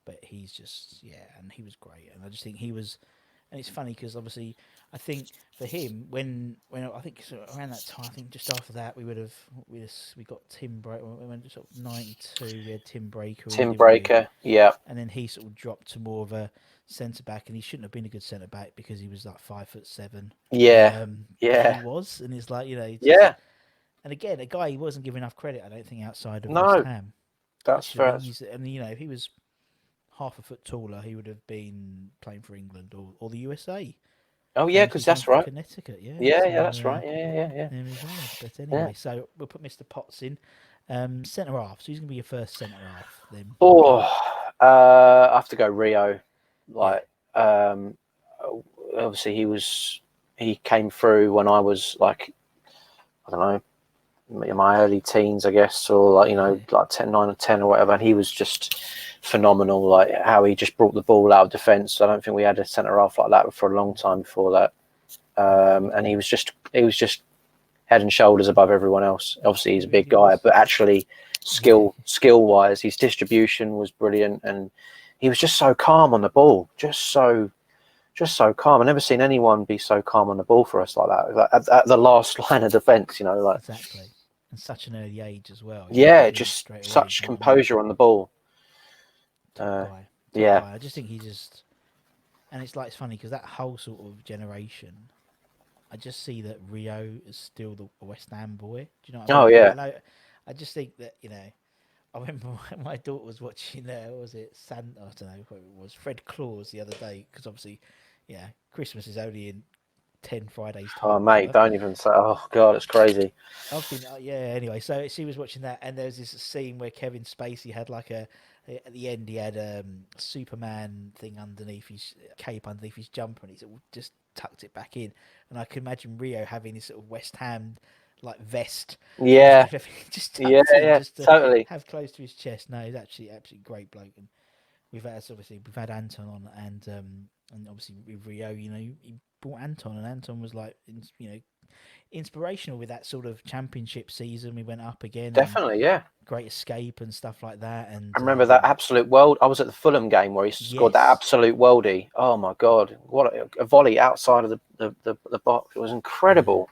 [SPEAKER 1] but he's just, yeah, and he was great, and I just think he was. And it's funny because obviously, I think for him, when I think sort of around that time, I think just after that, we got Tim Breaker. We went to sort of 92. We had Tim Breaker in,
[SPEAKER 2] Tim
[SPEAKER 1] didn't we?
[SPEAKER 2] Breaker. Yeah,
[SPEAKER 1] And then he sort of dropped to more of a centre back, and he shouldn't have been a good centre back because he was like 5'7".
[SPEAKER 2] yeah,
[SPEAKER 1] But he
[SPEAKER 2] yeah,
[SPEAKER 1] was, and it's like he just.
[SPEAKER 2] yeah.
[SPEAKER 1] And again, a guy he wasn't given enough credit, I don't think, outside of West
[SPEAKER 2] No,
[SPEAKER 1] Ham.
[SPEAKER 2] that's
[SPEAKER 1] Actually,
[SPEAKER 2] fair.
[SPEAKER 1] and if he was half a foot taller, he would have been playing for England or the USA.
[SPEAKER 2] Oh yeah,
[SPEAKER 1] Famously
[SPEAKER 2] because
[SPEAKER 1] playing
[SPEAKER 2] that's
[SPEAKER 1] for
[SPEAKER 2] right.
[SPEAKER 1] Connecticut, yeah.
[SPEAKER 2] Yeah,
[SPEAKER 1] So
[SPEAKER 2] yeah, that's right. Yeah.
[SPEAKER 1] there we go. But
[SPEAKER 2] Yeah.
[SPEAKER 1] anyway, so we'll put Mr. Potts in. Centre half. So who's going to be your first centre half then?
[SPEAKER 2] Oh, I have to go Rio.
[SPEAKER 1] Yeah,
[SPEAKER 2] Like, obviously he came through when I was like, I don't know, in my early teens, I guess, or like, like 10, 9 or 10 or whatever. And he was just phenomenal. Like how he just brought the ball out of defence. I don't think we had a centre half like that for a long time before that. And he was just head and shoulders above everyone else. Obviously, he's a big
[SPEAKER 1] really
[SPEAKER 2] guy,
[SPEAKER 1] was.
[SPEAKER 2] but actually, skill wise, his distribution was brilliant, and he was just so calm on the ball, just so calm. I've never seen anyone be so calm on the ball for us like that. Like at the last line of defence, like
[SPEAKER 1] Exactly. And such an early age as well. You could
[SPEAKER 2] yeah,
[SPEAKER 1] see it
[SPEAKER 2] just
[SPEAKER 1] straight away.
[SPEAKER 2] such
[SPEAKER 1] Do you know what I mean?
[SPEAKER 2] composure on the ball.
[SPEAKER 1] Top guy. Top
[SPEAKER 2] Yeah,
[SPEAKER 1] guy. I just think he just. And it's funny because that whole sort of generation, I just see that Rio is still the West Ham boy. Do you know what I
[SPEAKER 2] oh
[SPEAKER 1] mean?
[SPEAKER 2] yeah,
[SPEAKER 1] I just think that I remember my daughter was watching. Was it I don't know what it was. Fred Claus the other day because obviously, yeah, Christmas is only in 10 Fridays time
[SPEAKER 2] oh
[SPEAKER 1] or
[SPEAKER 2] mate,
[SPEAKER 1] whatever.
[SPEAKER 2] don't even say. Oh god, it's crazy.
[SPEAKER 1] I've been yeah. Anyway, so she was watching that, and there was this scene where Kevin Spacey had like at the end he had a Superman thing underneath his cape, underneath his jumper, and he sort of just tucked it back in. And I can imagine Rio having this sort of West Ham like vest
[SPEAKER 2] Yeah,
[SPEAKER 1] underneath everything, just
[SPEAKER 2] yeah,
[SPEAKER 1] tucked in,
[SPEAKER 2] yeah,
[SPEAKER 1] just to
[SPEAKER 2] totally.
[SPEAKER 1] have close to his chest. No, he's actually absolutely great bloke, and we've had Anton on, and obviously with Rio, he brought Anton, and Anton was like, inspirational with that sort of championship season. We went up again and
[SPEAKER 2] Definitely, yeah.
[SPEAKER 1] Great Escape and stuff like that. And
[SPEAKER 2] I remember that absolute world. I was at the Fulham game where he scored that
[SPEAKER 1] yes,
[SPEAKER 2] absolute worldie. Oh my god, what a volley outside of the box! It was
[SPEAKER 1] yeah,
[SPEAKER 2] incredible.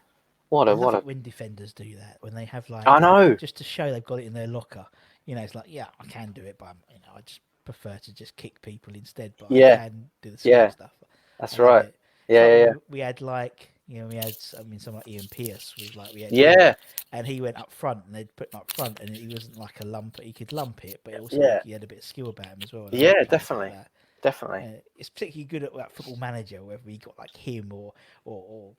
[SPEAKER 1] I
[SPEAKER 2] What
[SPEAKER 1] love
[SPEAKER 2] a!
[SPEAKER 1] it when defenders do that when they have
[SPEAKER 2] I
[SPEAKER 1] like
[SPEAKER 2] know.
[SPEAKER 1] just to show they've got it in their locker. It's like yeah, I can do it, but I just prefer to just kick people instead. But I
[SPEAKER 2] Yeah,
[SPEAKER 1] can do the skill
[SPEAKER 2] yeah,
[SPEAKER 1] stuff. I
[SPEAKER 2] that's
[SPEAKER 1] love
[SPEAKER 2] right.
[SPEAKER 1] it. It's
[SPEAKER 2] Yeah,
[SPEAKER 1] like
[SPEAKER 2] yeah,
[SPEAKER 1] when we had like we had someone like Ian Pearce was like we had him
[SPEAKER 2] yeah,
[SPEAKER 1] and he went up front and they'd put him up front and he wasn't like a lump. He could lump it, but also
[SPEAKER 2] yeah,
[SPEAKER 1] he had a bit of skill about him as well. And I
[SPEAKER 2] yeah,
[SPEAKER 1] like
[SPEAKER 2] yeah.
[SPEAKER 1] players like
[SPEAKER 2] Definitely.
[SPEAKER 1] that.
[SPEAKER 2] definitely.
[SPEAKER 1] It's particularly good at that Football Manager, whether you got like him or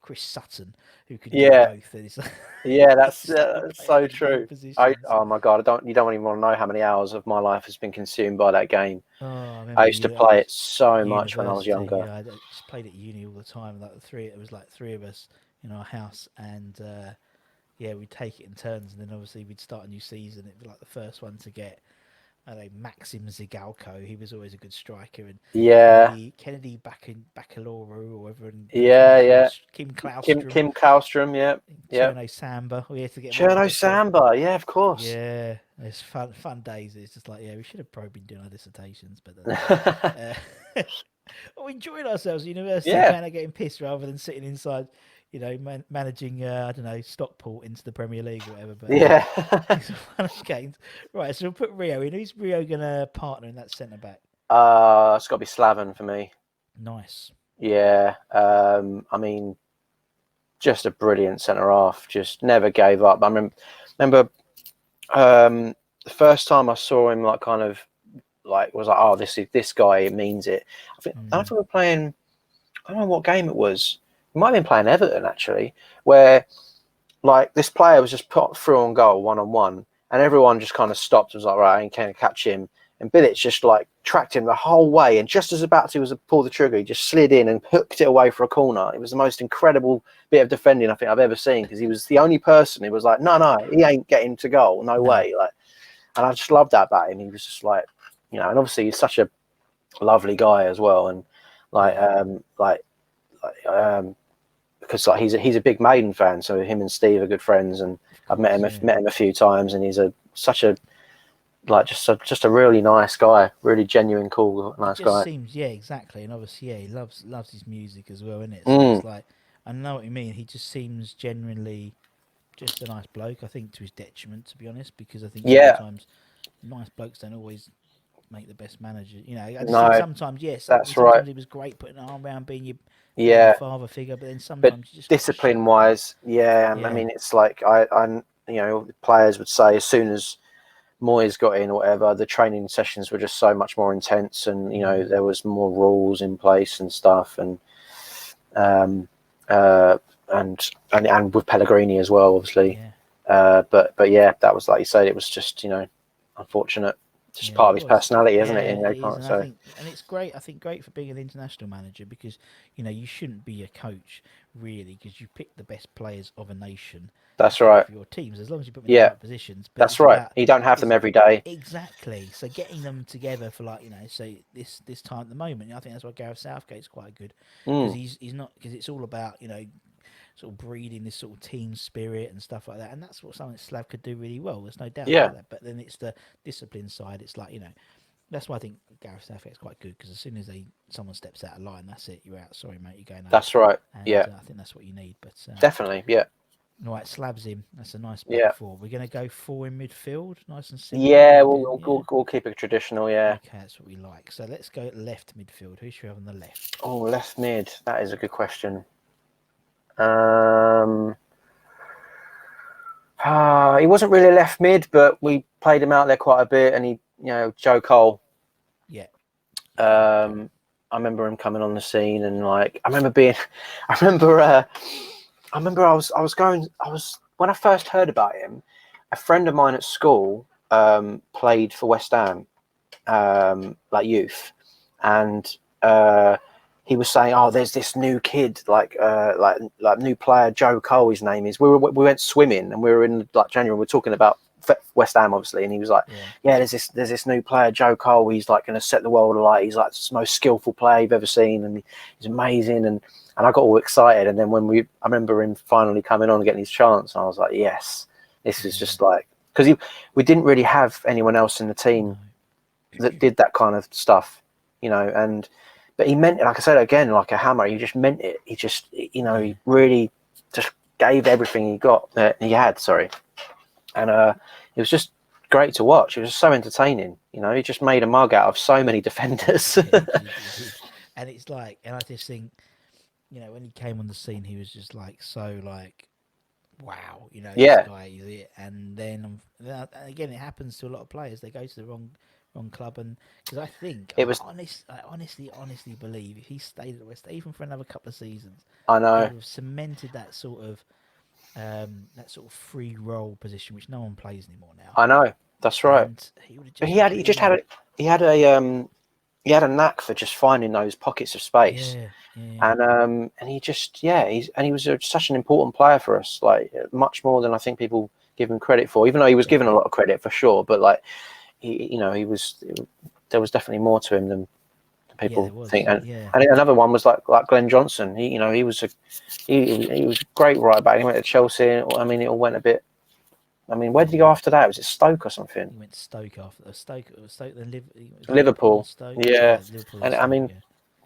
[SPEAKER 1] Chris Sutton, who could do
[SPEAKER 2] Yeah,
[SPEAKER 1] both. And it's like,
[SPEAKER 2] yeah,
[SPEAKER 1] it's just like you
[SPEAKER 2] that's
[SPEAKER 1] play them
[SPEAKER 2] so
[SPEAKER 1] in both
[SPEAKER 2] true.
[SPEAKER 1] positions.
[SPEAKER 2] Oh my god, I don't. You don't even want to know how many hours of my life has been consumed by that game.
[SPEAKER 1] Oh, I
[SPEAKER 2] I
[SPEAKER 1] remember
[SPEAKER 2] used to
[SPEAKER 1] you. That
[SPEAKER 2] play
[SPEAKER 1] was
[SPEAKER 2] it so much when I was
[SPEAKER 1] university.
[SPEAKER 2] younger.
[SPEAKER 1] Yeah, I just played at uni all the time. Like the three, it was like three of us in our house, and yeah, we'd take it in turns, and then obviously we'd start a new season. It was like the first one to get, I don't know, Maxim Zigalko. He was always a good striker, and
[SPEAKER 2] Yeah,
[SPEAKER 1] Kennedy Bakaloru or whatever, and
[SPEAKER 2] yeah, yeah.
[SPEAKER 1] Kim
[SPEAKER 2] Kim
[SPEAKER 1] Klaustrom,
[SPEAKER 2] Kim Kallstrom, yeah, yeah.
[SPEAKER 1] Cherno Samba. We had to get them all
[SPEAKER 2] Cherno
[SPEAKER 1] together.
[SPEAKER 2] Samba, yeah, of course.
[SPEAKER 1] Yeah, it's fun days. It's just like, yeah, we should have probably been doing our dissertations, but we enjoyed ourselves at university,
[SPEAKER 2] Yeah,
[SPEAKER 1] going out getting pissed rather than sitting inside, managing I don't know, Stockport into the Premier League or whatever. But
[SPEAKER 2] yeah.
[SPEAKER 1] it's fun games. Right, so we'll put Rio in. Who's Rio gonna partner in that centre back?
[SPEAKER 2] It's got to be Slaven for me.
[SPEAKER 1] Nice.
[SPEAKER 2] Yeah, I mean, just a brilliant centre half. Just never gave up. Remember the first time I saw him, like kind of like was like, oh, this guy. It means it. I think we were playing. I don't know what game it was. We might have been playing Everton actually, where like this player was just put through on goal 1-on-1, and everyone just kind of stopped and was like, right, I can't catch him. And Bilic just like tracked him the whole way, and just as about to pull the trigger, he just slid in and hooked it away for a corner. It was the most incredible bit of defending I think I've ever seen, because he was the only person who was like, no, he ain't getting to goal, no way. Like, and I just loved that about him. He was just like, and obviously he's such a lovely guy as well, and like, because like he's a big Maiden fan, so him and Steve are good friends, and I've met him a few times, and he's such a like just a really nice guy, really genuine, cool, nice
[SPEAKER 1] Just
[SPEAKER 2] guy.
[SPEAKER 1] seems, yeah, exactly, and obviously, yeah, he loves his music as well, innit? So
[SPEAKER 2] Mm,
[SPEAKER 1] it's like, I know what you mean. He just seems genuinely just a nice bloke. I think to his detriment, to be honest, because I think
[SPEAKER 2] yeah,
[SPEAKER 1] sometimes nice blokes don't always make the best manager. I just think
[SPEAKER 2] no,
[SPEAKER 1] sometimes, yes,
[SPEAKER 2] that's right.
[SPEAKER 1] sometimes he was great putting an arm around being your
[SPEAKER 2] Yeah,
[SPEAKER 1] father figure, but then
[SPEAKER 2] but
[SPEAKER 1] sometimes you just got to shut
[SPEAKER 2] discipline
[SPEAKER 1] up.
[SPEAKER 2] wise, yeah, I
[SPEAKER 1] Yeah,
[SPEAKER 2] mean, it's like I players would say as soon as Moyes got in or whatever, the training sessions were just so much more intense, and there was more rules in place and stuff, and um, uh, and with Pellegrini as well, obviously.
[SPEAKER 1] yeah,
[SPEAKER 2] But yeah, that was like you said, it was just unfortunate, just
[SPEAKER 1] yeah.
[SPEAKER 2] part
[SPEAKER 1] It
[SPEAKER 2] of his
[SPEAKER 1] was.
[SPEAKER 2] personality, isn't it?
[SPEAKER 1] Yeah, it is, and I
[SPEAKER 2] So
[SPEAKER 1] think, and it's great. I think great for being an international manager because you shouldn't be a coach really because you pick the best players of a nation to
[SPEAKER 2] that's
[SPEAKER 1] play
[SPEAKER 2] right.
[SPEAKER 1] for your teams as long as you put them in the
[SPEAKER 2] Yeah,
[SPEAKER 1] right positions. But
[SPEAKER 2] that's
[SPEAKER 1] it's
[SPEAKER 2] right.
[SPEAKER 1] about
[SPEAKER 2] You don't have them
[SPEAKER 1] is
[SPEAKER 2] every day.
[SPEAKER 1] exactly so getting them together for like say this time at the moment. I think that's why Gareth Southgate's quite good because
[SPEAKER 2] Mm,
[SPEAKER 1] he's not because it's all about sort of breeding this sort of team spirit and stuff like that. And that's what something Slav could do really well. There's no doubt
[SPEAKER 2] yeah,
[SPEAKER 1] about that. But then it's the discipline side. It's like that's why I think Gareth Southgate's quite good because as soon as someone steps out of line, that's it. You're out. Sorry, mate. You're going home.
[SPEAKER 2] that's right.
[SPEAKER 1] And
[SPEAKER 2] Yeah,
[SPEAKER 1] I think that's what you need. But
[SPEAKER 2] definitely. Yeah,
[SPEAKER 1] all right, Slav's him. That's a nice back
[SPEAKER 2] yeah,
[SPEAKER 1] four. We're going to go four in midfield. Nice and simple.
[SPEAKER 2] yeah.
[SPEAKER 1] We'll
[SPEAKER 2] We'll
[SPEAKER 1] do.
[SPEAKER 2] we'll,
[SPEAKER 1] Yeah.
[SPEAKER 2] we'll, we'll keep it traditional. Yeah.
[SPEAKER 1] Okay, that's what we like. So let's go left midfield. Who should we have on the left?
[SPEAKER 2] Oh, left mid. That is a good question. Um, he wasn't really left mid, but we played him out there quite a bit, and Joe Cole.
[SPEAKER 1] Yeah.
[SPEAKER 2] I remember him coming on the scene, and like I remember when I first heard about him, a friend of mine at school played for West Ham, like youth, and he was saying, "Oh, there's this new kid, like new player, Joe Cole. His name is." We went swimming, and we were in like January. We're talking about West Ham, obviously, and he was like, "Yeah, there's this new player, Joe Cole. He's like going to set the world alight. He's like the most skillful player you've ever seen, and he's amazing." And I got all excited, and then I remember him finally coming on and getting his chance, and I was like, "Yes, this is just like." Because we didn't really have anyone else in the team that did that kind of stuff, but he meant it, like I said again, like a hammer. He just meant it. He just, he really just gave everything he had. Sorry, and it was just great to watch. It was so entertaining. He just made a mug out of so many defenders.
[SPEAKER 1] And it's like, and I just think, when he came on the scene, he was just like so like, wow, this
[SPEAKER 2] Yeah,
[SPEAKER 1] guy is it. And then again, it happens to a lot of players. They go to the wrong club, and because I think
[SPEAKER 2] It was.
[SPEAKER 1] I honestly believe if he stayed at West, even for another couple of seasons,
[SPEAKER 2] I
[SPEAKER 1] he
[SPEAKER 2] know.
[SPEAKER 1] would have cemented that sort of free role position which no one plays anymore now,
[SPEAKER 2] I know. That's right.
[SPEAKER 1] and he would have
[SPEAKER 2] But
[SPEAKER 1] just
[SPEAKER 2] he had a knack for just finding those pockets of space,
[SPEAKER 1] yeah.
[SPEAKER 2] and he just he was such an important player for us, like much more than I think people give him credit for. Even though he was given a
[SPEAKER 1] Definitely.
[SPEAKER 2] lot of credit for sure, but like he was there was definitely more to him than
[SPEAKER 1] Yeah,
[SPEAKER 2] people
[SPEAKER 1] there was.
[SPEAKER 2] think. And
[SPEAKER 1] Yeah,
[SPEAKER 2] another one was like Glenn Johnson. He was a great right back. He went to Chelsea. I mean, it all went a bit. I mean, where did he go after that? Was it Stoke or something?
[SPEAKER 1] he went to Stoke after Stoke, then it was Liverpool and
[SPEAKER 2] Liverpool.
[SPEAKER 1] Stoke.
[SPEAKER 2] Yeah,
[SPEAKER 1] Liverpool and
[SPEAKER 2] and I
[SPEAKER 1] Stoke.
[SPEAKER 2] mean,
[SPEAKER 1] Yeah,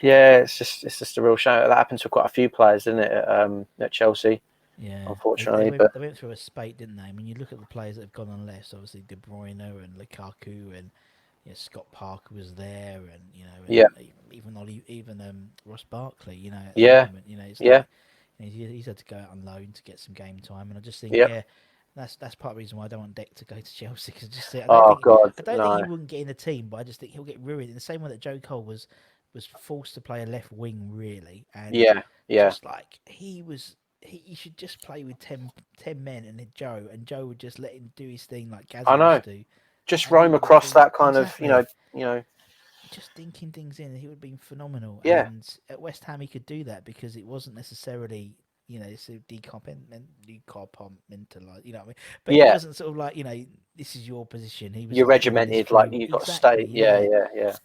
[SPEAKER 2] yeah, it's just a real shame. That happened to quite a few players, didn't it? At Chelsea,
[SPEAKER 1] yeah. They
[SPEAKER 2] unfortunately.
[SPEAKER 1] went
[SPEAKER 2] But
[SPEAKER 1] they went through a spate, didn't they? I mean, you look at the players that have gone on less. Obviously, De Bruyne and Lukaku, and Scott Parker was there, and
[SPEAKER 2] yeah,
[SPEAKER 1] and even Ross Barkley. At the
[SPEAKER 2] yeah,
[SPEAKER 1] moment, it's
[SPEAKER 2] yeah,
[SPEAKER 1] like he's had to go out on loan to get some game time, and I just think,
[SPEAKER 2] yeah.
[SPEAKER 1] that's part of the reason why I don't want Deck to go to Chelsea because just
[SPEAKER 2] Oh God,
[SPEAKER 1] I don't think
[SPEAKER 2] no.
[SPEAKER 1] he wouldn't get in the team, but I just think he'll get ruined in the same way that Joe Cole was forced to play a left wing really, and
[SPEAKER 2] Yeah, yeah.
[SPEAKER 1] just like he should just play with 10 men and then Joe would just let him do his thing like
[SPEAKER 2] I
[SPEAKER 1] Gazza
[SPEAKER 2] know.
[SPEAKER 1] used to,
[SPEAKER 2] Just
[SPEAKER 1] and he
[SPEAKER 2] roam
[SPEAKER 1] would have
[SPEAKER 2] across
[SPEAKER 1] been
[SPEAKER 2] that kind of,
[SPEAKER 1] exactly
[SPEAKER 2] you know.
[SPEAKER 1] just dinking things in. He would have been phenomenal.
[SPEAKER 2] Yeah,
[SPEAKER 1] And at West Ham, he could do that because it wasn't necessarily, it's a decompartmentalized, you know what I mean? But it
[SPEAKER 2] yeah.
[SPEAKER 1] wasn't sort of like, this is your position. He was
[SPEAKER 2] You're
[SPEAKER 1] like given this
[SPEAKER 2] regimented, like
[SPEAKER 1] free.
[SPEAKER 2] you've got to
[SPEAKER 1] Exactly,
[SPEAKER 2] stay. Yeah,
[SPEAKER 1] yeah.
[SPEAKER 2] yeah, yeah,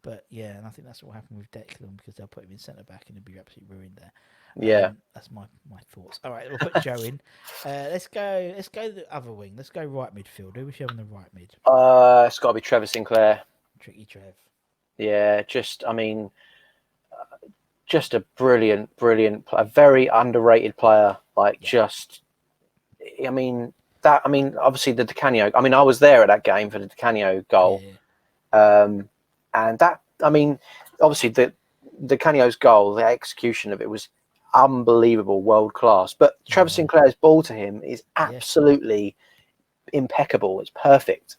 [SPEAKER 1] But yeah, and I think that's what happened with Declan because they'll put him in centre back and he'll be absolutely ruined there.
[SPEAKER 2] yeah.
[SPEAKER 1] That's my thoughts. All right, we'll put Joe in. Let's go. Let's go the other wing. Let's go right midfield. Who was you on the right mid?
[SPEAKER 2] It's got to be Trevor Sinclair.
[SPEAKER 1] Tricky Trev.
[SPEAKER 2] Yeah, I mean, just a brilliant, a very underrated player. Like,
[SPEAKER 1] Yeah,
[SPEAKER 2] I mean, obviously the Di Canio. I mean, I was there at that game for the Di Canio goal,
[SPEAKER 1] yeah,
[SPEAKER 2] and that. I mean, obviously the Di Canio's goal, the execution of it was unbelievable, world class. But Trevor
[SPEAKER 1] yeah,
[SPEAKER 2] Sinclair's ball to him is
[SPEAKER 1] yeah.
[SPEAKER 2] absolutely impeccable. It's perfect.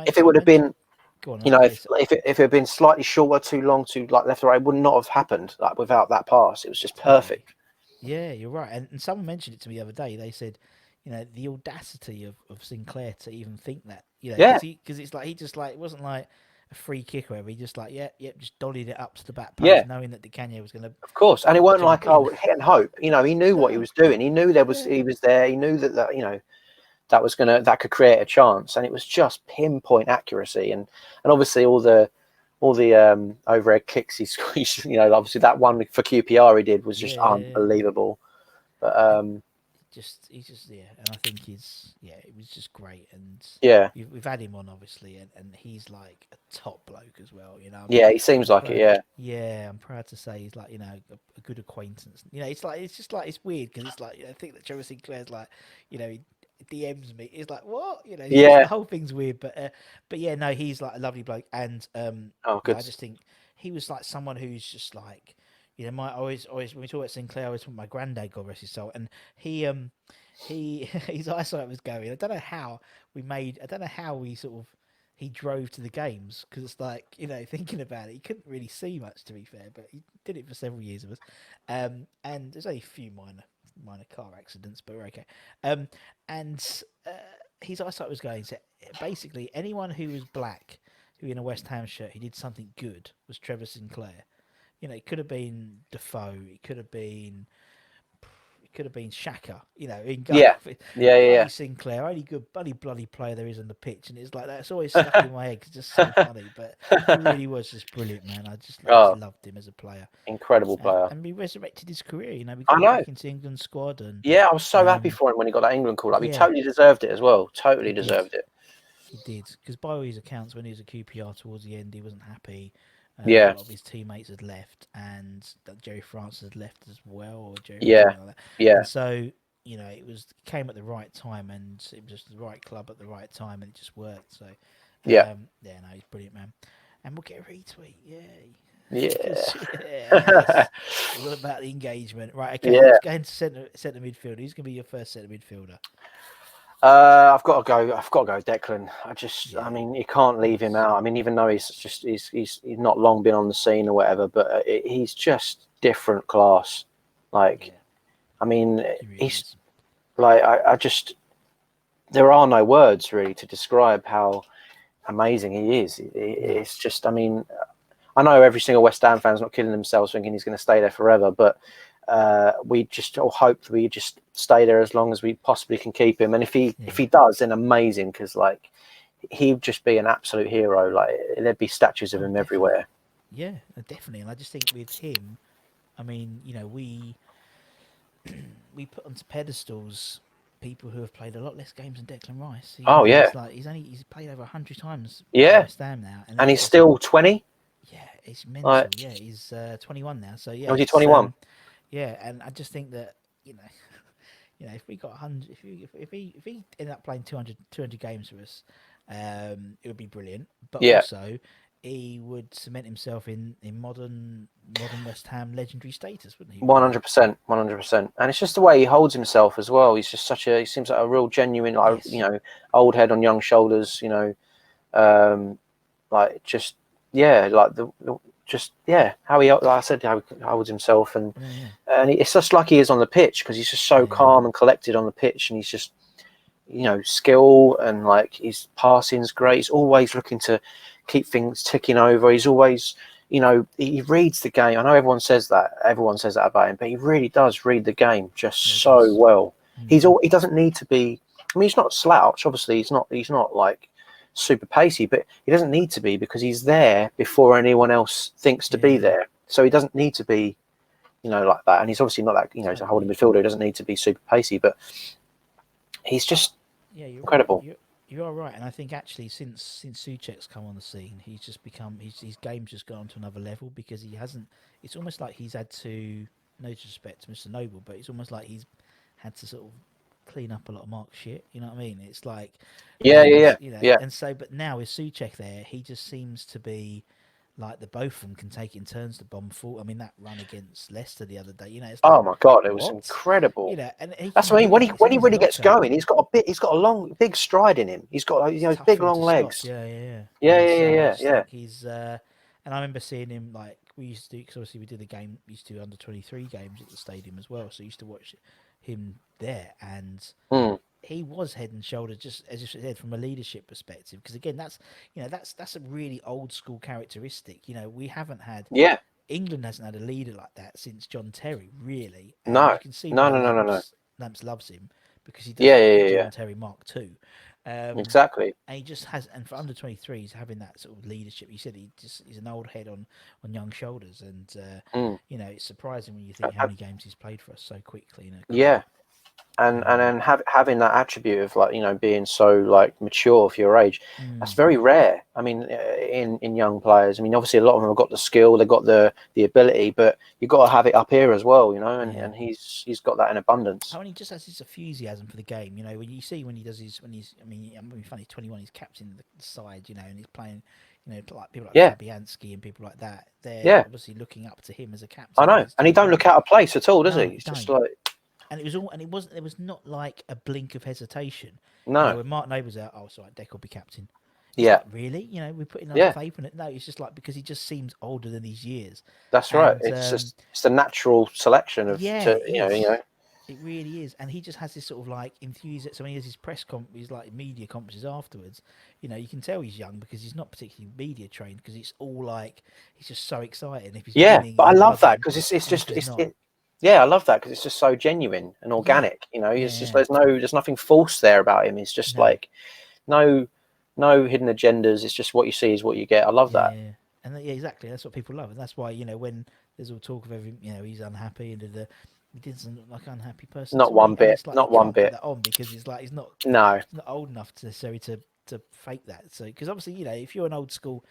[SPEAKER 2] If it
[SPEAKER 1] Someone
[SPEAKER 2] would have
[SPEAKER 1] mentioned.
[SPEAKER 2] been,
[SPEAKER 1] Go on. Okay, so
[SPEAKER 2] if it had been slightly shorter, too long, too like left or right, it would not have happened. Like without that pass, it was just
[SPEAKER 1] totally.
[SPEAKER 2] perfect.
[SPEAKER 1] Yeah, you're right. And someone mentioned it to me the other day. They said, the audacity of Sinclair to even think that,
[SPEAKER 2] Yeah,
[SPEAKER 1] because it's like he just like it wasn't like a free kick or whatever. He just like just dollied it up to the back
[SPEAKER 2] yeah,
[SPEAKER 1] post, knowing that Di Canio was going to
[SPEAKER 2] of course. And it weren't like
[SPEAKER 1] jump in.
[SPEAKER 2] hit and hope. He knew what he
[SPEAKER 1] No,
[SPEAKER 2] was doing. He knew
[SPEAKER 1] yeah,
[SPEAKER 2] he was there. He knew that that could create a chance, and it was just pinpoint accuracy. And obviously all the overhead kicks he squeezed. Obviously that one for QPR he did was just
[SPEAKER 1] yeah.
[SPEAKER 2] unbelievable. But
[SPEAKER 1] And he's just and I think it was just great. And
[SPEAKER 2] yeah,
[SPEAKER 1] we've had him on obviously, and he's like a top bloke as well.
[SPEAKER 2] yeah, he seems
[SPEAKER 1] I'm
[SPEAKER 2] like it.
[SPEAKER 1] proud.
[SPEAKER 2] Yeah,
[SPEAKER 1] Yeah, I'm proud to say he's like a good acquaintance. It's just like it's weird because it's like I think that Trevor Sinclair's like he DMs me. It's like what it's just
[SPEAKER 2] yeah.
[SPEAKER 1] the whole thing's weird. But yeah, no, he's like a lovely bloke, and
[SPEAKER 2] Oh,
[SPEAKER 1] yeah,
[SPEAKER 2] good.
[SPEAKER 1] I just think he was like someone who's just like my always when we talk about Sinclair, I always talk about my granddad, God rest his soul, and he his eyesight was going. I don't know how we sort of he drove to the games because it's like thinking about it, he couldn't really see much to be fair, but he did it for several years of us. And there's only a few minor car accidents, but we're okay. And his eyesight was going. So basically, anyone who was black, who in a West Ham shirt, who did something good, was Trevor Sinclair. It could have been Defoe. It could have been Shaka, in goal.
[SPEAKER 2] Yeah, yeah, yeah,
[SPEAKER 1] Bloody
[SPEAKER 2] yeah.
[SPEAKER 1] Sinclair, only good, bloody player there is on the pitch, and it's like that's always stuck in my head 'cause it's just so funny. But he really was just brilliant, man. I just
[SPEAKER 2] Oh,
[SPEAKER 1] loved him as a player,
[SPEAKER 2] incredible player.
[SPEAKER 1] and we resurrected his career. We
[SPEAKER 2] I
[SPEAKER 1] got him
[SPEAKER 2] know.
[SPEAKER 1] back into the England squad, and
[SPEAKER 2] Yeah, I was so happy
[SPEAKER 1] um,
[SPEAKER 2] for him when he got that England call up. He
[SPEAKER 1] yeah,
[SPEAKER 2] totally deserved it as well. Totally
[SPEAKER 1] he did.
[SPEAKER 2] deserved it.
[SPEAKER 1] He did, because by all his accounts, when he was at QPR towards the end, he wasn't happy. A
[SPEAKER 2] Yeah,
[SPEAKER 1] lot of his teammates had left, and that Jerry Francis had left as well, or Jerry
[SPEAKER 2] yeah,
[SPEAKER 1] something like that.
[SPEAKER 2] yeah,
[SPEAKER 1] And so, it came at the right time, and it was just the right club at the right time, and it just worked. So,
[SPEAKER 2] yeah,
[SPEAKER 1] yeah, no, he's brilliant, man. And we'll get a retweet, yay!
[SPEAKER 2] yeah.
[SPEAKER 1] Because yes, it's all about the engagement, right? Okay,
[SPEAKER 2] Yeah.
[SPEAKER 1] let's go into centre midfield. Who's going to be your first centre midfielder?
[SPEAKER 2] I've got to go. I've got to go, Declan. I mean, you can't leave him out. I mean, even though he's not long been on the scene or whatever, but he's just different class. Like,
[SPEAKER 1] Yeah,
[SPEAKER 2] I mean,
[SPEAKER 1] he really
[SPEAKER 2] he's
[SPEAKER 1] is.
[SPEAKER 2] like, I just, there are no words really to describe how amazing he is. It's just, I mean, I know every single West Ham fan's not killing themselves thinking he's going to stay there forever, but we just all hope that we just stay there as long as we possibly can keep him. And if he does, then amazing, because like he'd just be an absolute hero. Like there'd be statues of him
[SPEAKER 1] Definitely.
[SPEAKER 2] everywhere.
[SPEAKER 1] Yeah, definitely. And I just think with him, I mean, we put onto pedestals people who have played a lot less games than Declan Rice.
[SPEAKER 2] Oh yeah,
[SPEAKER 1] He's like he's played over 100 times for
[SPEAKER 2] yeah,
[SPEAKER 1] West Ham now, and
[SPEAKER 2] and he's
[SPEAKER 1] it's
[SPEAKER 2] still 20.
[SPEAKER 1] yeah, it's
[SPEAKER 2] Like,
[SPEAKER 1] mental. Yeah, he's 21 now, so yeah,
[SPEAKER 2] was he
[SPEAKER 1] it's
[SPEAKER 2] 21?
[SPEAKER 1] yeah, and I just think that if we got 100, if he ended up playing 200 games for us, it would be brilliant. But
[SPEAKER 2] Yeah,
[SPEAKER 1] also, he would cement himself in modern West Ham legendary status, wouldn't he? Really?
[SPEAKER 2] 100%, 100%. And it's just the way he holds himself as well. He's just he seems like a real genuine, like,
[SPEAKER 1] Yes.
[SPEAKER 2] old head on young shoulders. Like just yeah, like just yeah, how he, like I said, how he holds himself, and
[SPEAKER 1] Yeah, yeah,
[SPEAKER 2] it's just like he is on the pitch, because he's just so
[SPEAKER 1] yeah,
[SPEAKER 2] calm and collected on the pitch, and he's just skill, and like his passing's great. He's always looking to keep things ticking over. He's always he reads the game. I know everyone says that about him, but he really does read the game just
[SPEAKER 1] yeah. He
[SPEAKER 2] so
[SPEAKER 1] does.
[SPEAKER 2] well.
[SPEAKER 1] Mm-hmm.
[SPEAKER 2] He doesn't need to be. I mean, he's not slouch. Obviously, he's not like super pacey, but he doesn't need to be, because he's there before anyone else thinks to
[SPEAKER 1] Yeah,
[SPEAKER 2] be
[SPEAKER 1] yeah.
[SPEAKER 2] there. So he doesn't need to be, like that. And he's obviously not that, he's a holding
[SPEAKER 1] Totally.
[SPEAKER 2] midfielder. He doesn't need to be super pacey, but he's just
[SPEAKER 1] Yeah,
[SPEAKER 2] incredible.
[SPEAKER 1] you are right, and I think actually since Suchek's come on the scene, he's just become his game's just gone to another level, because he hasn't. It's almost like he's had to, no disrespect to Mr. Noble, but it's almost like he's had to sort of clean up a lot of Mark's shit. You know what I mean? It's like,
[SPEAKER 2] Yeah, yeah,
[SPEAKER 1] and
[SPEAKER 2] yeah, yeah.
[SPEAKER 1] and so, but now with Suchek there, he just seems to be like the both of them can take it in turns to bomb full. I mean, that run against Leicester the other day, it's like,
[SPEAKER 2] Oh my God, it was
[SPEAKER 1] what?
[SPEAKER 2] incredible.
[SPEAKER 1] And he
[SPEAKER 2] That's
[SPEAKER 1] can
[SPEAKER 2] what I mean.
[SPEAKER 1] do that. It's
[SPEAKER 2] When
[SPEAKER 1] in
[SPEAKER 2] he
[SPEAKER 1] his
[SPEAKER 2] really gets
[SPEAKER 1] locker.
[SPEAKER 2] going, he's got a long, big stride in him. He's got like,
[SPEAKER 1] It's tough
[SPEAKER 2] big,
[SPEAKER 1] for him
[SPEAKER 2] long
[SPEAKER 1] to stop.
[SPEAKER 2] legs.
[SPEAKER 1] Yeah, yeah, yeah.
[SPEAKER 2] Yeah,
[SPEAKER 1] And
[SPEAKER 2] yeah,
[SPEAKER 1] so
[SPEAKER 2] yeah,
[SPEAKER 1] I
[SPEAKER 2] yeah,
[SPEAKER 1] just
[SPEAKER 2] yeah.
[SPEAKER 1] think he's, and I remember seeing him like we used to do, because obviously we did the game, used to do under 23 games at the stadium as well. So I used to watch him there, and
[SPEAKER 2] Mm.
[SPEAKER 1] he was head and shoulders, just as you said, from a leadership perspective. Because again, that's a really old school characteristic. We haven't had,
[SPEAKER 2] Yeah.
[SPEAKER 1] England hasn't had a leader like that since John Terry, really, and
[SPEAKER 2] No.
[SPEAKER 1] you can see
[SPEAKER 2] No.
[SPEAKER 1] why
[SPEAKER 2] No. No. No. No.
[SPEAKER 1] Lamps loves him, because he does
[SPEAKER 2] Yeah.
[SPEAKER 1] look
[SPEAKER 2] Yeah.
[SPEAKER 1] like
[SPEAKER 2] Yeah.
[SPEAKER 1] a
[SPEAKER 2] Yeah.
[SPEAKER 1] John Terry Mark II.
[SPEAKER 2] Exactly.
[SPEAKER 1] And he just has, and for under 23s, having that sort of leadership. You said he's an old head on young shoulders, and
[SPEAKER 2] Mm.
[SPEAKER 1] it's surprising when you think how many games he's played for us so quickly in a career.
[SPEAKER 2] Yeah. And then having that attribute of like being so like mature for your age, that's
[SPEAKER 1] Mm,
[SPEAKER 2] very rare. I mean, in young players, I mean, obviously a lot of them have got the skill, they've got the ability, but you've got to have it up here as well,
[SPEAKER 1] yeah.
[SPEAKER 2] and he's got that in abundance.
[SPEAKER 1] Oh, and he just has this enthusiasm for the game. When you see when he does his when he's, I mean, I'm really funny. 21, he's captain the side. And he's playing. Like people like
[SPEAKER 2] Yeah,
[SPEAKER 1] Fabianski and people like that. They're
[SPEAKER 2] yeah,
[SPEAKER 1] obviously looking up to him as a
[SPEAKER 2] I
[SPEAKER 1] captain of
[SPEAKER 2] know,
[SPEAKER 1] his
[SPEAKER 2] and he
[SPEAKER 1] team.
[SPEAKER 2] don't look out of place at all, does he?
[SPEAKER 1] No, he
[SPEAKER 2] It's just
[SPEAKER 1] don't.
[SPEAKER 2] like
[SPEAKER 1] And it was all, and it wasn't. There was not like a blink of hesitation.
[SPEAKER 2] no,
[SPEAKER 1] When Mark Noble was out, oh, sorry, Deck will be captain. It's
[SPEAKER 2] yeah,
[SPEAKER 1] like, really, we put in our
[SPEAKER 2] yeah,
[SPEAKER 1] faith in it. No, it's just like, because he just seems older than his years,
[SPEAKER 2] that's right.
[SPEAKER 1] and
[SPEAKER 2] It's just the natural selection of
[SPEAKER 1] yeah,
[SPEAKER 2] to
[SPEAKER 1] it is. It really is, and he just has this sort of like enthusiasm. So when he has his his like media conferences afterwards, you can tell he's young, because he's not particularly media trained. Because it's all like he's just so excited. If he's
[SPEAKER 2] Yeah,
[SPEAKER 1] winning,
[SPEAKER 2] but I
[SPEAKER 1] he's
[SPEAKER 2] love that
[SPEAKER 1] buzzing,
[SPEAKER 2] because it's
[SPEAKER 1] and if
[SPEAKER 2] just
[SPEAKER 1] he's not,
[SPEAKER 2] yeah, I love that because it's just so genuine and
[SPEAKER 1] yeah,
[SPEAKER 2] organic.
[SPEAKER 1] yeah,
[SPEAKER 2] It's just
[SPEAKER 1] yeah,
[SPEAKER 2] there's nothing false there about him. It's just
[SPEAKER 1] no.
[SPEAKER 2] like no hidden agendas. It's just what you see is what you get. I love
[SPEAKER 1] Yeah,
[SPEAKER 2] that.
[SPEAKER 1] yeah, and yeah, exactly. That's what people love, and that's why when there's all talk of every, he's unhappy and he doesn't look like an unhappy person
[SPEAKER 2] Not
[SPEAKER 1] to
[SPEAKER 2] one
[SPEAKER 1] me, and
[SPEAKER 2] bit.
[SPEAKER 1] it's like you
[SPEAKER 2] Not one
[SPEAKER 1] can't put
[SPEAKER 2] bit.
[SPEAKER 1] that on, because it's like
[SPEAKER 2] No,
[SPEAKER 1] he's not old enough to necessarily to fake that. So because obviously if you're an old school,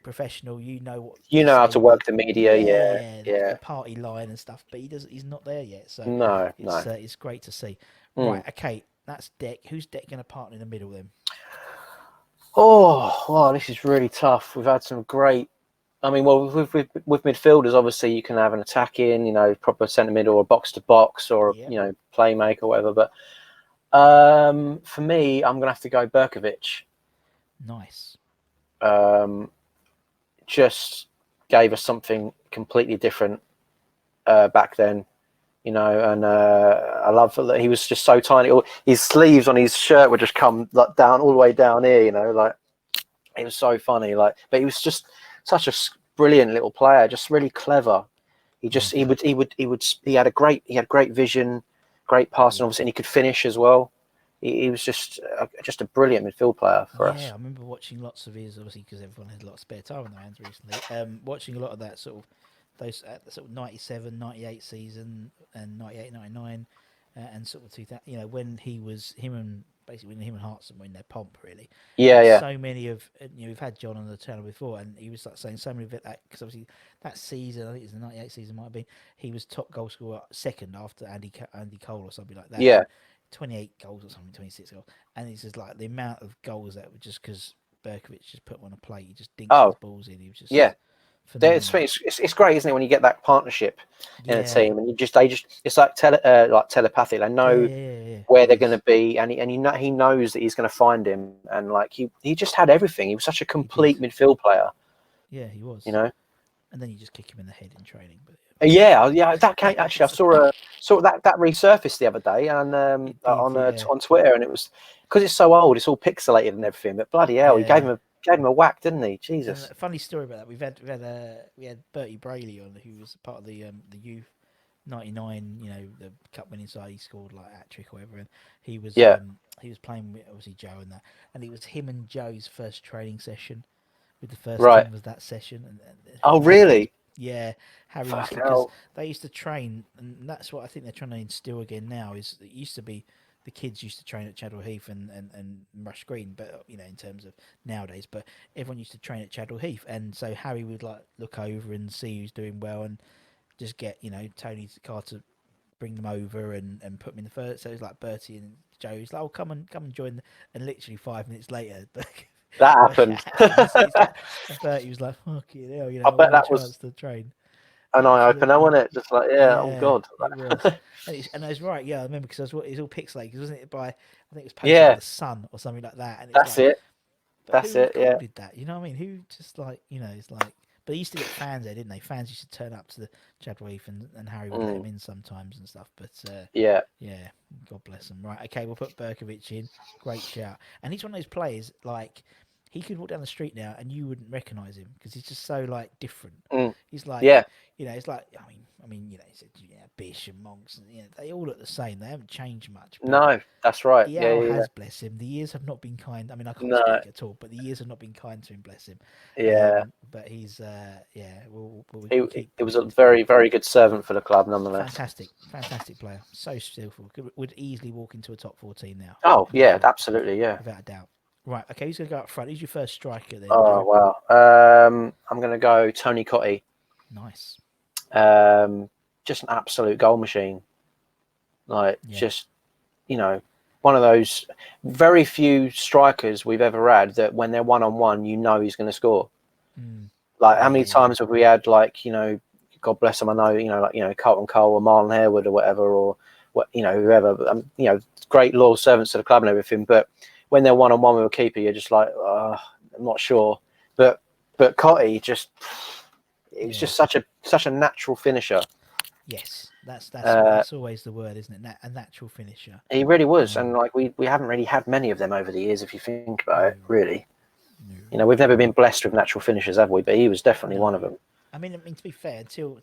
[SPEAKER 1] professional, you know what
[SPEAKER 2] you
[SPEAKER 1] to
[SPEAKER 2] know how to
[SPEAKER 1] say.
[SPEAKER 2] work the media.
[SPEAKER 1] Yeah,
[SPEAKER 2] Yeah,
[SPEAKER 1] yeah, the
[SPEAKER 2] yeah.
[SPEAKER 1] party line and stuff, but he's not there yet. So
[SPEAKER 2] No, no.
[SPEAKER 1] it's great to see.
[SPEAKER 2] Mm.
[SPEAKER 1] Right, okay, that's Deck. Who's Deck going to partner in the middle then?
[SPEAKER 2] Oh, wow, this is really tough. We've had some great. I mean, well, with midfielders, obviously you can have an attack in, proper centre mid or a box to box or
[SPEAKER 1] Yep.
[SPEAKER 2] playmaker or whatever. But For me, I'm gonna have to go Berkovic.
[SPEAKER 1] Nice.
[SPEAKER 2] Just gave us something completely different back then, you know. And I love that he was just so tiny. His sleeves on his shirt would just come like down all the way down here, you know. Like it was so funny. Like, but he was just such a brilliant little player, just really clever. He had great vision, great passing, obviously, and he could finish as well. He was just a brilliant midfield player for
[SPEAKER 1] Yeah,
[SPEAKER 2] us.
[SPEAKER 1] I remember watching lots of his, obviously, because everyone had a lot of spare time on their hands recently. Watching a lot of that sort of those sort of 97, 98 season and 98, 99, and sort of 2000. You know, when him and basically when him and Hartson were in their pomp, really.
[SPEAKER 2] Yeah,
[SPEAKER 1] And
[SPEAKER 2] yeah,
[SPEAKER 1] so many of we've had John on the channel before, and he was like saying so many of it because obviously that season, I think it's the 98 season, might have been, he was top goal scorer second after Andy Cole or something like that.
[SPEAKER 2] yeah.
[SPEAKER 1] And 28 goals or something, 26 goals, and it's just like the amount of goals that were just because Berkovic just put him on a plate, he just dinks those
[SPEAKER 2] Oh,
[SPEAKER 1] balls in. He was
[SPEAKER 2] yeah.
[SPEAKER 1] just phenomenal.
[SPEAKER 2] It's great, isn't it, when you get that partnership in a
[SPEAKER 1] Yeah,
[SPEAKER 2] team, and it's like telepathic. They
[SPEAKER 1] yeah,
[SPEAKER 2] know
[SPEAKER 1] yeah, yeah, yeah.
[SPEAKER 2] where
[SPEAKER 1] It
[SPEAKER 2] they're going
[SPEAKER 1] is.
[SPEAKER 2] to be, and he knows that he's going to find him, and like he just had everything. He was such a
[SPEAKER 1] He did.
[SPEAKER 2] complete midfield player,
[SPEAKER 1] Yeah, he
[SPEAKER 2] you
[SPEAKER 1] was.
[SPEAKER 2] know.
[SPEAKER 1] And then you just kick him in the head in training. But
[SPEAKER 2] Yeah, yeah. That came, actually, I
[SPEAKER 1] it's,
[SPEAKER 2] saw that resurfaced the other day, and
[SPEAKER 1] it did. Yeah,
[SPEAKER 2] on Twitter, and it was because it's so old, it's all pixelated and everything. But bloody hell, he
[SPEAKER 1] yeah.
[SPEAKER 2] gave him a whack, didn't he?
[SPEAKER 1] And
[SPEAKER 2] Jesus.
[SPEAKER 1] a funny story about that. We had Bertie Brayley on, who was part of the youth 99. You know, the cup winning side. He scored like hat trick or whatever, and
[SPEAKER 2] Yeah.
[SPEAKER 1] he was playing with obviously Joe and that, and it was him and Joe's first training session with the first
[SPEAKER 2] Right.
[SPEAKER 1] team was that session, and
[SPEAKER 2] Oh,
[SPEAKER 1] Harry was
[SPEAKER 2] really?
[SPEAKER 1] Harry used to,
[SPEAKER 2] Fucking
[SPEAKER 1] because
[SPEAKER 2] hell.
[SPEAKER 1] they used to train, and that's what I think they're trying to instill again now. Is it used to be the kids used to train at Chadwell Heath and Rush Green, but in terms of nowadays, but everyone used to train at Chadwell Heath, and so Harry would like look over and see who's doing well, and just get Tony's car to bring them over and put them in the first. So it was like Bertie and Joe's like, oh, come and join, and literally 5 minutes later.
[SPEAKER 2] That
[SPEAKER 1] But
[SPEAKER 2] happened.
[SPEAKER 1] happens. It's like, and Bertie was like, "Fucking hell,
[SPEAKER 2] I
[SPEAKER 1] not
[SPEAKER 2] bet
[SPEAKER 1] one
[SPEAKER 2] that was
[SPEAKER 1] chance to train."
[SPEAKER 2] an eye opener,
[SPEAKER 1] Absolutely,
[SPEAKER 2] wasn't it? Just like, yeah, oh
[SPEAKER 1] yeah,
[SPEAKER 2] God.
[SPEAKER 1] it was. And I was right. Yeah, I remember because it's all pixelated, wasn't it? I think it was posted by
[SPEAKER 2] Yeah,
[SPEAKER 1] the Sun or something like that, and it was
[SPEAKER 2] that's
[SPEAKER 1] like,
[SPEAKER 2] it.
[SPEAKER 1] but
[SPEAKER 2] That's
[SPEAKER 1] who
[SPEAKER 2] it. Yeah.
[SPEAKER 1] recorded that? You know what I mean? Who just like it's like. But they used to get fans there, didn't they? Fans used to turn up to the Chadwell Heath, and Harry would let
[SPEAKER 2] Mm,
[SPEAKER 1] them in sometimes and stuff. But
[SPEAKER 2] yeah.
[SPEAKER 1] yeah, God bless him. Right, okay, we'll put Berkovic in. Great shout. And he's one of those players like he could walk down the street now and you wouldn't recognise him because he's just so like different.
[SPEAKER 2] Mm,
[SPEAKER 1] He's like,
[SPEAKER 2] yeah.
[SPEAKER 1] it's like he said, Bish and Monks, and they all look the same. They haven't changed much, but
[SPEAKER 2] No, that's right. Yeah,
[SPEAKER 1] Yao
[SPEAKER 2] yeah, yeah.
[SPEAKER 1] has, bless him. The years have not been kind. I mean, I can't
[SPEAKER 2] No,
[SPEAKER 1] speak at all, but the years have not been kind to him, bless him.
[SPEAKER 2] yeah.
[SPEAKER 1] But he's,
[SPEAKER 2] He
[SPEAKER 1] we'll keep
[SPEAKER 2] he was a
[SPEAKER 1] pushing for him.
[SPEAKER 2] very, very good servant for the club, nonetheless.
[SPEAKER 1] Fantastic, fantastic player. So skillful. Would easily walk into a top 14 now,
[SPEAKER 2] Oh, yeah,
[SPEAKER 1] without
[SPEAKER 2] absolutely, yeah.
[SPEAKER 1] without a doubt. Right, okay, who's going to go up front? Who's your first striker then,
[SPEAKER 2] Oh,
[SPEAKER 1] Joe?
[SPEAKER 2] wow. I'm going to go Tony Cottee.
[SPEAKER 1] Nice.
[SPEAKER 2] Um, just an absolute goal machine. Like,
[SPEAKER 1] Yeah.
[SPEAKER 2] just, you know, one of those very few strikers we've ever had that when they're one on one, he's going to score.
[SPEAKER 1] Mm.
[SPEAKER 2] Like, how
[SPEAKER 1] Yeah,
[SPEAKER 2] many
[SPEAKER 1] yeah, yeah.
[SPEAKER 2] times have we had, like, God bless them, I know, Carlton Cole or Marlon Harewood or whatever, or whoever, great loyal servants to the club and everything. But when they're one on one with a keeper, you're just like, I'm not sure. But Cottee it was
[SPEAKER 1] Yeah.
[SPEAKER 2] just such a natural finisher.
[SPEAKER 1] Yes,
[SPEAKER 2] Uh,
[SPEAKER 1] that's always the word, isn't it? A natural finisher.
[SPEAKER 2] he really was, and
[SPEAKER 1] Um,
[SPEAKER 2] like we haven't really had many of them over the years, if you think about
[SPEAKER 1] no,
[SPEAKER 2] it. Really,
[SPEAKER 1] no,
[SPEAKER 2] we've never been
[SPEAKER 1] no,
[SPEAKER 2] blessed with natural finishers, have we? But he was definitely
[SPEAKER 1] no.
[SPEAKER 2] one of them.
[SPEAKER 1] I mean, to be fair, until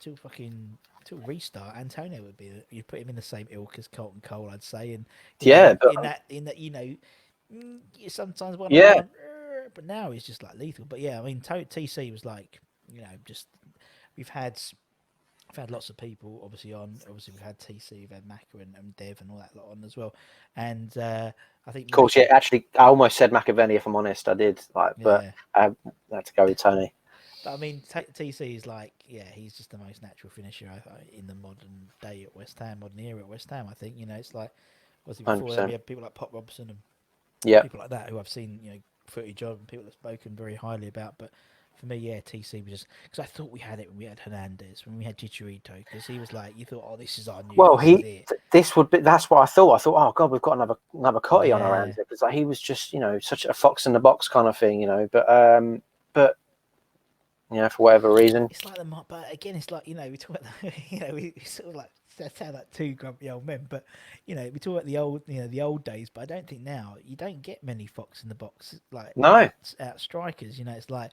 [SPEAKER 1] restart, Antonio would be. You'd put him in the same ilk as Colton Cole, I'd say, and
[SPEAKER 2] Yeah, but
[SPEAKER 1] in that sometimes one on
[SPEAKER 2] yeah,
[SPEAKER 1] one, but now he's just like lethal. But yeah, I mean, TC was like just we've had. I've had lots of people obviously on. Obviously, we've had TC, we've had Maka and Dev and all that lot on as well. And I think
[SPEAKER 2] of course, yeah.
[SPEAKER 1] Maka,
[SPEAKER 2] Actually, I almost said McAvenny, if I'm honest. I did, but
[SPEAKER 1] yeah.
[SPEAKER 2] I had to go with Tony.
[SPEAKER 1] But I mean, TC is like, he's just the most natural finisher in the modern day at West Ham, modern era at West Ham. I think it's like, obviously before then we
[SPEAKER 2] 100%.
[SPEAKER 1] had people like Pop Robson and
[SPEAKER 2] Yeah,
[SPEAKER 1] people like that who I've seen footage of and people have spoken very highly about. But For me, yeah, TC was just because I thought we had it when we had Hernandez, when we had Chicharito, because he was like, you thought, oh, this is our new,
[SPEAKER 2] Well,
[SPEAKER 1] this is it.
[SPEAKER 2] this would be. That's what I thought. I thought, oh god, we've got another Cotty on our
[SPEAKER 1] Yeah,
[SPEAKER 2] hands because like, he was just such a fox in the box kind of thing, But for whatever reason,
[SPEAKER 1] it's like but again, it's like we talk about we sort of like sound like two grumpy old men, but we talk about the old the old days, but I don't think now you don't get many fox in the box like
[SPEAKER 2] no.
[SPEAKER 1] out strikers. It's like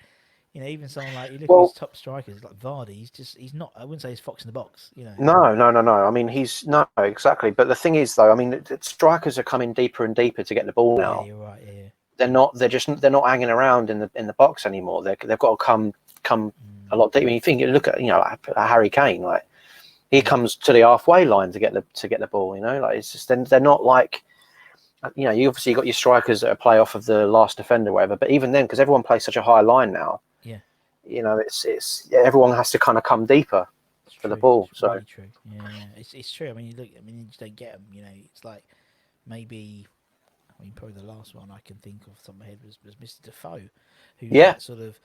[SPEAKER 1] even someone like you look at his
[SPEAKER 2] Well,
[SPEAKER 1] top strikers like Vardy, he's not. I wouldn't say he's fox in the box.
[SPEAKER 2] no, no, no, no. I mean, he's no exactly. But the thing is, though, I mean, strikers are coming deeper and deeper to get the ball
[SPEAKER 1] Yeah,
[SPEAKER 2] now.
[SPEAKER 1] you're right. Yeah,
[SPEAKER 2] They're not. They're not hanging around in the box anymore. They've got to come a lot deeper. When you think, look at like Harry Kane, like he comes to the halfway line to get the ball. Like it's just they're not like. You obviously got your strikers that play off of the last defender, or whatever. But even then, because everyone plays such a high line now,
[SPEAKER 1] yeah.
[SPEAKER 2] It's everyone has to kind of come deeper for the ball.
[SPEAKER 1] It's
[SPEAKER 2] So
[SPEAKER 1] really true. Yeah, it's true. I mean, you look. I mean, you just don't get them. It's like maybe. I mean, probably the last one I can think of off the top of my head was Mr. Defoe, who's that sort of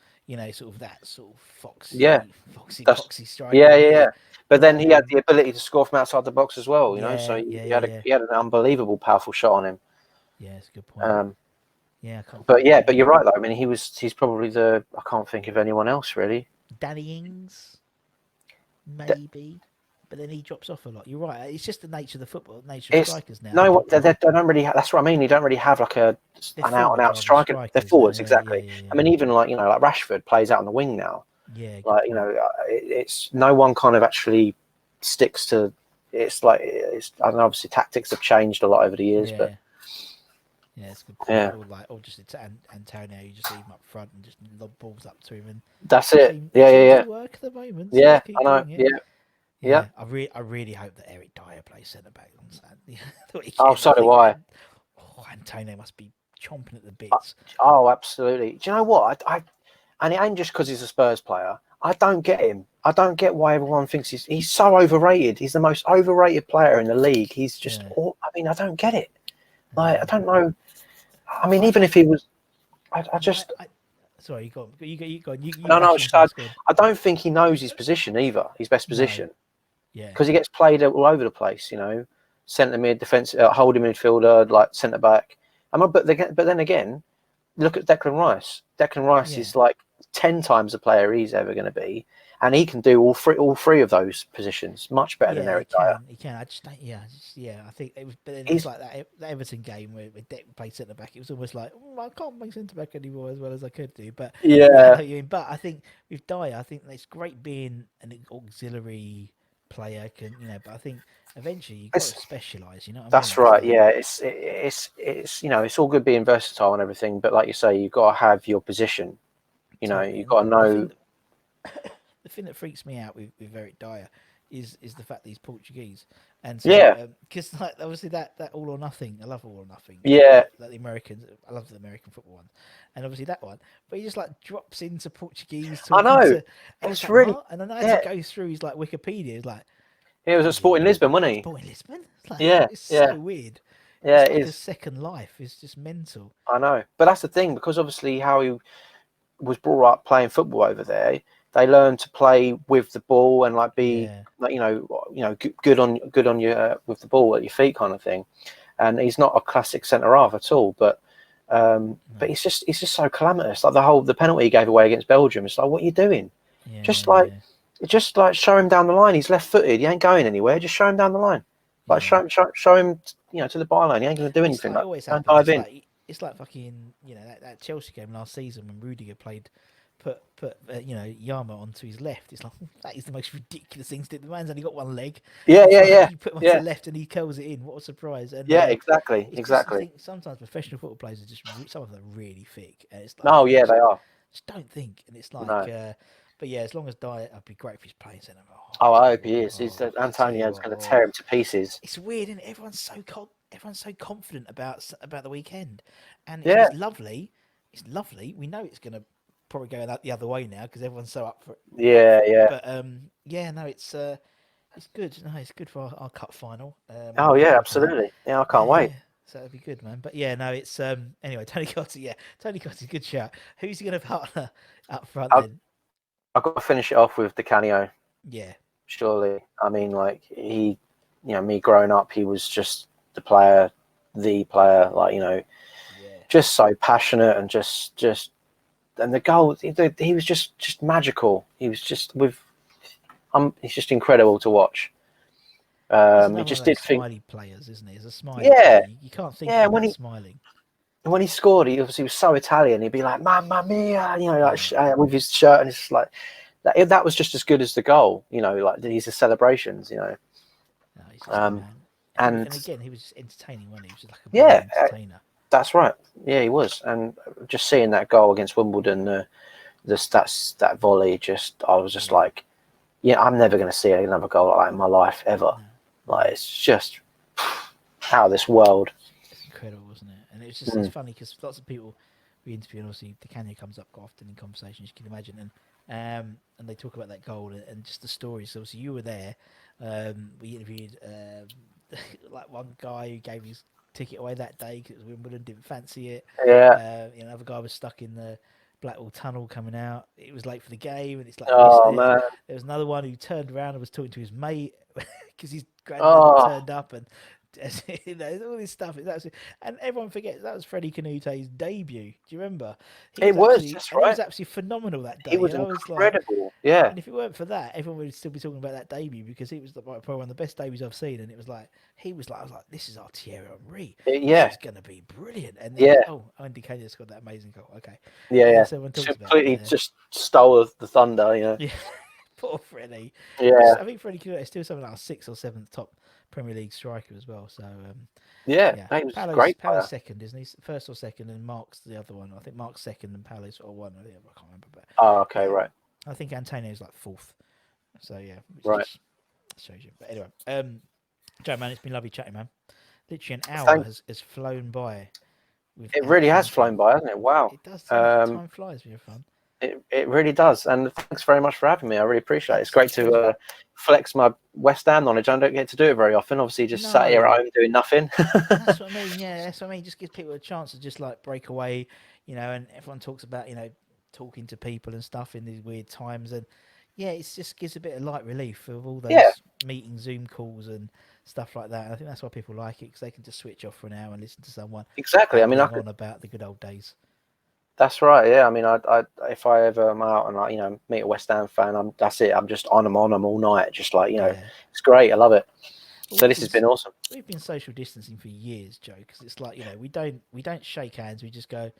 [SPEAKER 2] yeah,
[SPEAKER 1] foxy striker.
[SPEAKER 2] yeah. But then
[SPEAKER 1] But
[SPEAKER 2] he had the ability to score from outside the box as well. So
[SPEAKER 1] yeah.
[SPEAKER 2] he had an unbelievable, powerful shot on him.
[SPEAKER 1] Yeah, it's a good point. Yeah, I can't
[SPEAKER 2] But
[SPEAKER 1] think
[SPEAKER 2] but you're right though. I mean, he's probably I can't think of anyone else really.
[SPEAKER 1] Danny Ings, maybe. But then he drops off a lot. You're right. It's just the nature of the football, nature of strikers now.
[SPEAKER 2] No, they don't really. That's what I mean. You don't really have like an out and out striker. They're forwards, exactly.
[SPEAKER 1] Yeah.
[SPEAKER 2] I mean, even like Rashford plays out on the wing now.
[SPEAKER 1] Yeah,
[SPEAKER 2] Like it's no one kind of actually sticks to. It's like I don't know. Obviously, tactics have changed a lot over the years, but
[SPEAKER 1] it's a good point. Or just Antonio, you just leave him up front and just lob balls up to him, and
[SPEAKER 2] that's it.
[SPEAKER 1] Seems
[SPEAKER 2] Yeah.
[SPEAKER 1] to work at the moment. So
[SPEAKER 2] Yeah, I know. Yeah.
[SPEAKER 1] I really hope that Eric Dyer plays centre back on Saturday.
[SPEAKER 2] Oh, so do I.
[SPEAKER 1] Antonio must be chomping at the bits.
[SPEAKER 2] Oh, absolutely. Do you know what? And it ain't just because he's a Spurs player. I don't get him. I don't get why everyone thinks he's so overrated. He's the most overrated player in the league. He's just. I mean, I don't get it. Like I don't know. I mean, even if he was, I just.
[SPEAKER 1] Sorry, you go. You go.
[SPEAKER 2] No. I don't think he knows his position either. His best position.
[SPEAKER 1] Yeah.
[SPEAKER 2] Because he gets played all over the place. Centre mid, defence, holding midfielder, like centre back. But then again, look at Declan Rice. Declan Rice is like 10 times the player he's ever going to be, and he can do all three of those positions much better than Eric Dyer.
[SPEAKER 1] He can. I just don't. I think it was. But then it's like that Everton game where Deck played centre back. It was almost like I can't play centre back anymore as well as I could do. But but I think with Dyer, I think it's great being an auxiliary player. But I think eventually you've got to specialise.
[SPEAKER 2] That's right. Yeah, it's all good being versatile and everything, but like you say, you've got to have your position. You've got to know.
[SPEAKER 1] The thing that freaks me out with Eric Dyer is the fact that he's Portuguese, and so because obviously that all or nothing. I love all or nothing.
[SPEAKER 2] Yeah,
[SPEAKER 1] like the Americans. I love the American football one, and obviously that one. But he just like drops into Portuguese.
[SPEAKER 2] I know.
[SPEAKER 1] And
[SPEAKER 2] it's
[SPEAKER 1] like,
[SPEAKER 2] really.
[SPEAKER 1] What? And I had to go through his like Wikipedia. It's like.
[SPEAKER 2] He was at Sporting Lisbon, wasn't he?
[SPEAKER 1] Sporting Lisbon. It's so weird.
[SPEAKER 2] Yeah,
[SPEAKER 1] it's like
[SPEAKER 2] it is.
[SPEAKER 1] A second life. It's just mental.
[SPEAKER 2] I know, but that's the thing because obviously how he was brought up playing football over there. They learn to play with the ball and like be like good on your with the ball at your feet kind of thing. And he's not a classic centre half at all, but he's just so calamitous. Like the penalty he gave away against Belgium. It's like, what are you doing? Just show him down the line. He's left-footed. He ain't going anywhere. Just show him down the line. Like show him to the byline. He ain't going to do anything.
[SPEAKER 1] Like always happens.
[SPEAKER 2] Dive in.
[SPEAKER 1] It's like fucking that Chelsea game last season when Rudiger put Yama onto his left. It's like that is the most ridiculous thing to do. The man's only got one leg.
[SPEAKER 2] Yeah.
[SPEAKER 1] You put him to the left and he curls it in. What a surprise! And
[SPEAKER 2] exactly.
[SPEAKER 1] I think sometimes professional football players are just some of them are really thick, and it's like
[SPEAKER 2] they are.
[SPEAKER 1] Just don't think, and it's like. But yeah, as long as Dyer, I'd be great if he's playing centre.
[SPEAKER 2] I hope he is. Antonio's going to tear him to pieces.
[SPEAKER 1] It's weird, and everyone's so confident about the weekend, and it's lovely. It's lovely. We know it's going to probably go the other way now because everyone's so up for it.
[SPEAKER 2] Yeah.
[SPEAKER 1] But it's good. No, it's good for our cup final.
[SPEAKER 2] Absolutely. Yeah, I can't wait.
[SPEAKER 1] So that'd be good, man. But yeah, no, it's anyway. Tony Cotti, yeah, Tony Cotti's good shout. Who's he going to partner up front
[SPEAKER 2] I've,
[SPEAKER 1] then?
[SPEAKER 2] I've got to finish it off with the Canio,
[SPEAKER 1] Yeah,
[SPEAKER 2] surely. I mean, like me growing up, he was just the player, like,
[SPEAKER 1] yeah.
[SPEAKER 2] just so passionate and and the goal, he was just magical. He was just he's just incredible to watch.
[SPEAKER 1] He's
[SPEAKER 2] He
[SPEAKER 1] another one of
[SPEAKER 2] just
[SPEAKER 1] those
[SPEAKER 2] did think,
[SPEAKER 1] smiley players, isn't he? He's a smiley player.
[SPEAKER 2] yeah,
[SPEAKER 1] You can't think of
[SPEAKER 2] yeah.
[SPEAKER 1] him without smiling.
[SPEAKER 2] When he scored, he obviously was so Italian. He'd be like, "Mamma mia," like
[SPEAKER 1] Yeah,
[SPEAKER 2] with his shirt, and it's just like that was just as good as the goal. Like these are celebrations.
[SPEAKER 1] no, he's just the
[SPEAKER 2] Um,
[SPEAKER 1] man. And
[SPEAKER 2] and
[SPEAKER 1] again, he was just entertaining, wasn't he? He was just like a born
[SPEAKER 2] yeah,
[SPEAKER 1] entertainer.
[SPEAKER 2] that's right. Yeah, he was. And just seeing that goal against Wimbledon, that volley, I was just
[SPEAKER 1] Yeah,
[SPEAKER 2] like, yeah, I'm never going to see another goal like that in my life ever.
[SPEAKER 1] no, no.
[SPEAKER 2] Like, it's just out of this world.
[SPEAKER 1] It's incredible, wasn't it? And it's
[SPEAKER 2] Mm.
[SPEAKER 1] funny because lots of people we interview, and obviously the Canyon comes up quite often in conversations, you can imagine, and they talk about that goal and just the stories. So obviously you were there. We interviewed like one guy who gave his ticket away that day because Wimbledon didn't fancy it.
[SPEAKER 2] Yeah.
[SPEAKER 1] Another guy was stuck in the Blackwall Tunnel coming out. It was late for the game, and it's like he missed
[SPEAKER 2] Oh
[SPEAKER 1] it. And
[SPEAKER 2] man.
[SPEAKER 1] there was another one who turned around and was talking to his mate because his granddad had
[SPEAKER 2] Oh,
[SPEAKER 1] turned up, and all this stuff. It's absolutely, and everyone forgets that was Freddie Kanute's debut. Do you remember?
[SPEAKER 2] it was. That's
[SPEAKER 1] He
[SPEAKER 2] right.
[SPEAKER 1] was absolutely phenomenal that
[SPEAKER 2] He
[SPEAKER 1] day.
[SPEAKER 2] was
[SPEAKER 1] And I was like,
[SPEAKER 2] incredible. Yeah.
[SPEAKER 1] and if it weren't for that, everyone would still be talking about that debut because he was probably one of the best debuts I've seen. And it was like I was like, this is our Thierry Henry. This
[SPEAKER 2] Yeah.
[SPEAKER 1] is gonna be brilliant. And then
[SPEAKER 2] Yeah.
[SPEAKER 1] Andy Kane scored that amazing goal. Okay,
[SPEAKER 2] Yeah. Yeah.
[SPEAKER 1] so everyone talks about it.
[SPEAKER 2] Completely just stole the thunder.
[SPEAKER 1] Yeah, poor Freddie.
[SPEAKER 2] Yeah.
[SPEAKER 1] I think Freddie Kanute is still something like a sixth or seventh top Premier League striker as well. So
[SPEAKER 2] Yeah.
[SPEAKER 1] yeah,
[SPEAKER 2] He was a great
[SPEAKER 1] Paolo's
[SPEAKER 2] player.
[SPEAKER 1] second, isn't he? First or second, and Mark's the other one. I think Mark's second and Paolo's or one. I can't remember, but
[SPEAKER 2] Oh, okay.
[SPEAKER 1] yeah,
[SPEAKER 2] Right.
[SPEAKER 1] I think Antonio's like fourth. So yeah, which
[SPEAKER 2] Right.
[SPEAKER 1] just shows you. But anyway, Joe, man, it's been lovely chatting, man. Literally an hour
[SPEAKER 2] Thank.
[SPEAKER 1] has flown by
[SPEAKER 2] It
[SPEAKER 1] without
[SPEAKER 2] really has
[SPEAKER 1] thinking.
[SPEAKER 2] flown by, hasn't it? Wow.
[SPEAKER 1] It does, doesn't it?
[SPEAKER 2] Um,
[SPEAKER 1] Time flies when you're fun.
[SPEAKER 2] it really does. And thanks very much for having me. I really appreciate it. It's great
[SPEAKER 1] Absolute pleasure.
[SPEAKER 2] to flex my West Ham knowledge. I don't get to do it very often. Obviously, just sat here
[SPEAKER 1] No,
[SPEAKER 2] at home doing nothing.
[SPEAKER 1] that's what I mean. Yeah, that's what I mean. Just gives people a chance to just like break away, and everyone talks about talking to people and stuff in these weird times, and yeah, it just gives a bit of light relief of all
[SPEAKER 2] Yeah,
[SPEAKER 1] those meeting Zoom calls and stuff like that. And I think that's why people like it because they can just switch off for an hour and listen to someone
[SPEAKER 2] exactly. I mean,
[SPEAKER 1] babbling on about the good old days.
[SPEAKER 2] that's right. Yeah, I mean, if I ever am out and meet a West Ham fan, that's it. I'm just on them all night. Just like
[SPEAKER 1] Yeah.
[SPEAKER 2] it's great. I love it.
[SPEAKER 1] Well,
[SPEAKER 2] So this has been awesome.
[SPEAKER 1] we've been social distancing for years, Joe, because it's like we don't shake hands. We just go,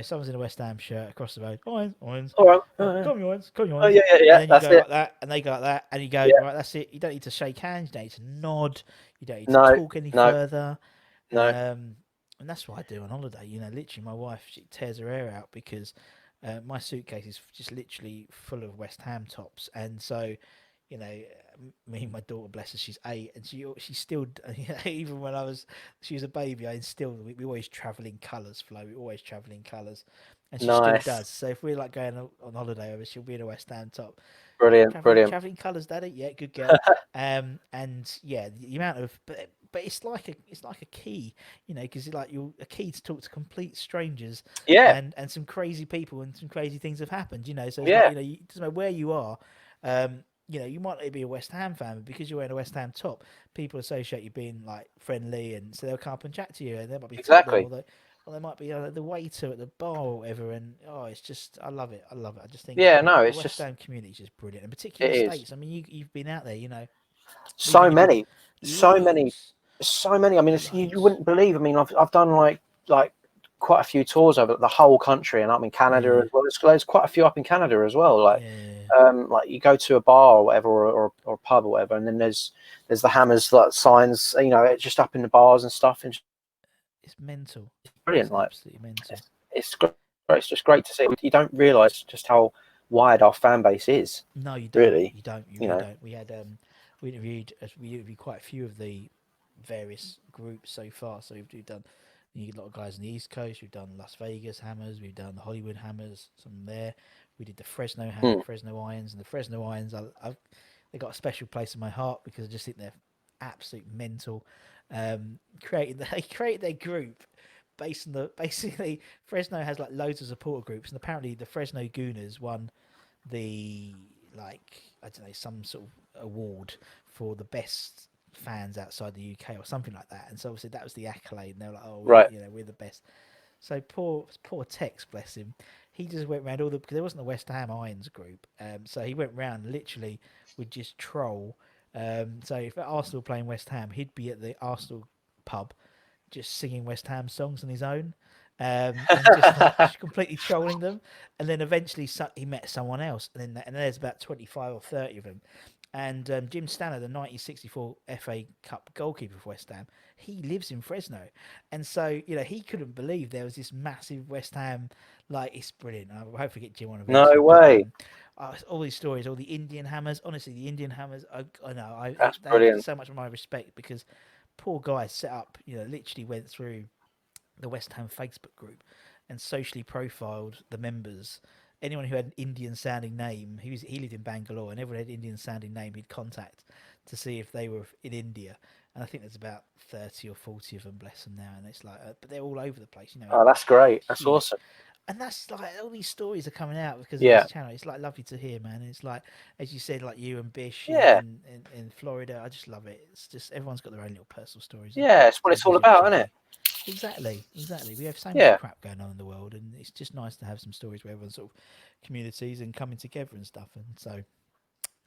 [SPEAKER 1] someone's in a West Ham shirt across the road. Irons, irons.
[SPEAKER 2] All right.
[SPEAKER 1] Right, come on, Irons, come on,
[SPEAKER 2] Oh
[SPEAKER 1] Irons.
[SPEAKER 2] yeah, yeah,
[SPEAKER 1] And
[SPEAKER 2] yeah.
[SPEAKER 1] then you
[SPEAKER 2] That's
[SPEAKER 1] go
[SPEAKER 2] it.
[SPEAKER 1] like that, and they go like that, and you go
[SPEAKER 2] Yeah.
[SPEAKER 1] right. That's it. You don't need to shake hands. You don't need to nod. You don't need to
[SPEAKER 2] No,
[SPEAKER 1] talk any
[SPEAKER 2] no,
[SPEAKER 1] further.
[SPEAKER 2] no.
[SPEAKER 1] And that's what I do on holiday. Literally, my wife she tears her hair out because my suitcase is just literally full of West Ham tops, and so me and my daughter, bless her, she's 8, and she still even when she was a baby, I instilled we always travel in colours, Flo. We always travel in colours, and she still
[SPEAKER 2] Nice.
[SPEAKER 1] does. So if we're like going on holiday over, she'll be in a West Ham top.
[SPEAKER 2] Brilliant, brilliant.
[SPEAKER 1] Traveling colours, Daddy. Yeah, good girl. And yeah, the amount of but it's like a key, because like you're a key to talk to complete strangers,
[SPEAKER 2] Yeah,
[SPEAKER 1] and some crazy people and some crazy things have happened, So it's like
[SPEAKER 2] yeah.
[SPEAKER 1] it doesn't matter where you are. You might not be a West Ham fan, but because you're wearing a West Ham top, people associate you being like friendly, and so they'll come up and chat to you, and there might be Tottenham,
[SPEAKER 2] Exactly.
[SPEAKER 1] or there might be the waiter at the bar or whatever. And it's just I love it. I love it. I just think
[SPEAKER 2] Yeah, no,
[SPEAKER 1] the
[SPEAKER 2] it's
[SPEAKER 1] West
[SPEAKER 2] just
[SPEAKER 1] Ham community is just brilliant, and particularly
[SPEAKER 2] it
[SPEAKER 1] in the
[SPEAKER 2] is.
[SPEAKER 1] States. I mean, you've been out there, we've
[SPEAKER 2] So
[SPEAKER 1] interviewed
[SPEAKER 2] many, so many,
[SPEAKER 1] loads,
[SPEAKER 2] so many. I mean, you
[SPEAKER 1] loads.
[SPEAKER 2] wouldn't believe. I mean, I've done like quite a few tours over the whole country, and I'm in Canada
[SPEAKER 1] Yeah,
[SPEAKER 2] as well. There's quite a few up in Canada as well.
[SPEAKER 1] yeah.
[SPEAKER 2] Like you go to a bar or whatever, or a pub or whatever, and then there's the Hammers like signs, it's just up in the bars and stuff, and
[SPEAKER 1] It's mental.
[SPEAKER 2] it's
[SPEAKER 1] It's
[SPEAKER 2] brilliant. Like
[SPEAKER 1] absolutely mental.
[SPEAKER 2] it's great. It's just great to see. You don't realise just how wide our fan base is,
[SPEAKER 1] No, you don't.
[SPEAKER 2] really.
[SPEAKER 1] You don't. You
[SPEAKER 2] You
[SPEAKER 1] really
[SPEAKER 2] know,
[SPEAKER 1] don't. We interviewed quite a few of the various groups so far. So we've done a lot of guys on the East Coast. We've done Las Vegas Hammers. We've done the Hollywood Hammers. Some there. We did the
[SPEAKER 2] mm,
[SPEAKER 1] Fresno Irons, and the Fresno Irons. They got a special place in my heart because I just think absolute mental. They created their group based on the basically Fresno has like loads of supporter groups, and apparently the Fresno Gooners won the like I don't know some sort of award for the best fans outside the UK or something like that. And so obviously that was the accolade, and they were like, oh,
[SPEAKER 2] Right.
[SPEAKER 1] we're the best. So poor Tex, bless him. He just went around all the because there wasn't a West Ham Irons group, so he went round literally would just troll. So if Arsenal playing West Ham, he'd be at the Arsenal pub just singing West Ham songs on his own, and just like just completely trolling them. And then eventually he met someone else, and there's about 25 or 30 of them. And Jim Stanner, the 1964 FA Cup goalkeeper for West Ham, he lives in Fresno, and so he couldn't believe there was this massive West Ham. Like it's brilliant. I hope we get Jim on eventually.
[SPEAKER 2] No way.
[SPEAKER 1] All these stories, all the Indian Hammers. Honestly, the Indian Hammers. I know.
[SPEAKER 2] That's
[SPEAKER 1] They have
[SPEAKER 2] brilliant.
[SPEAKER 1] so much of my respect because poor guy set up. Literally went through the West Ham Facebook group and socially profiled the members. Anyone who had an Indian sounding name, he lived in Bangalore, and everyone had an Indian sounding name he'd contact to see if they were in India. And I think there's about 30 or 40 of them, bless them now. And it's like, but they're all over the place,
[SPEAKER 2] Oh, that's great. That's
[SPEAKER 1] huge.
[SPEAKER 2] awesome.
[SPEAKER 1] And that's like all these stories are coming out because of
[SPEAKER 2] Yeah.
[SPEAKER 1] this channel. It's like lovely to hear, man. It's like, as you said, like you and Bish
[SPEAKER 2] Yeah.
[SPEAKER 1] in Florida. I just love it. It's just everyone's got their own little personal stories.
[SPEAKER 2] Yeah, it's what it's all about, isn't it?
[SPEAKER 1] Exactly. We have so
[SPEAKER 2] Yeah.
[SPEAKER 1] much crap going on in the world, and it's just nice to have some stories where everyone's sort of communities and coming together and stuff. And so,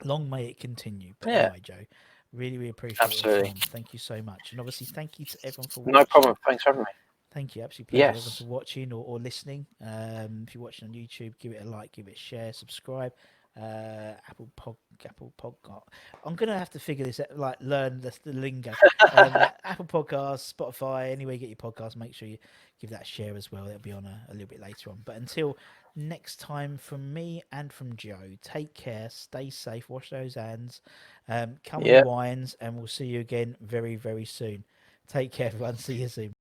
[SPEAKER 1] long may it continue. But
[SPEAKER 2] Yeah.
[SPEAKER 1] anyway, Joe, really appreciate
[SPEAKER 2] Absolutely.
[SPEAKER 1] your time. Thank you so much, and obviously, thank you to everyone for watching.
[SPEAKER 2] No problem. Thanks for having me.
[SPEAKER 1] Thank you. Absolute pleasure, everyone,
[SPEAKER 2] Yes.
[SPEAKER 1] for watching or listening. If you're watching on YouTube, give it a like, give it a share, subscribe. Apple Podcast. I'm gonna have to figure this out, like learn the lingo. Apple Podcasts, Spotify, anywhere you get your podcasts, make sure you give that a share as well. It'll be on a little bit later on. But until next time, from me and from Joe, take care, stay safe, wash those hands, come with wines, and we'll see you again very, very soon. Take care, everyone. See you soon.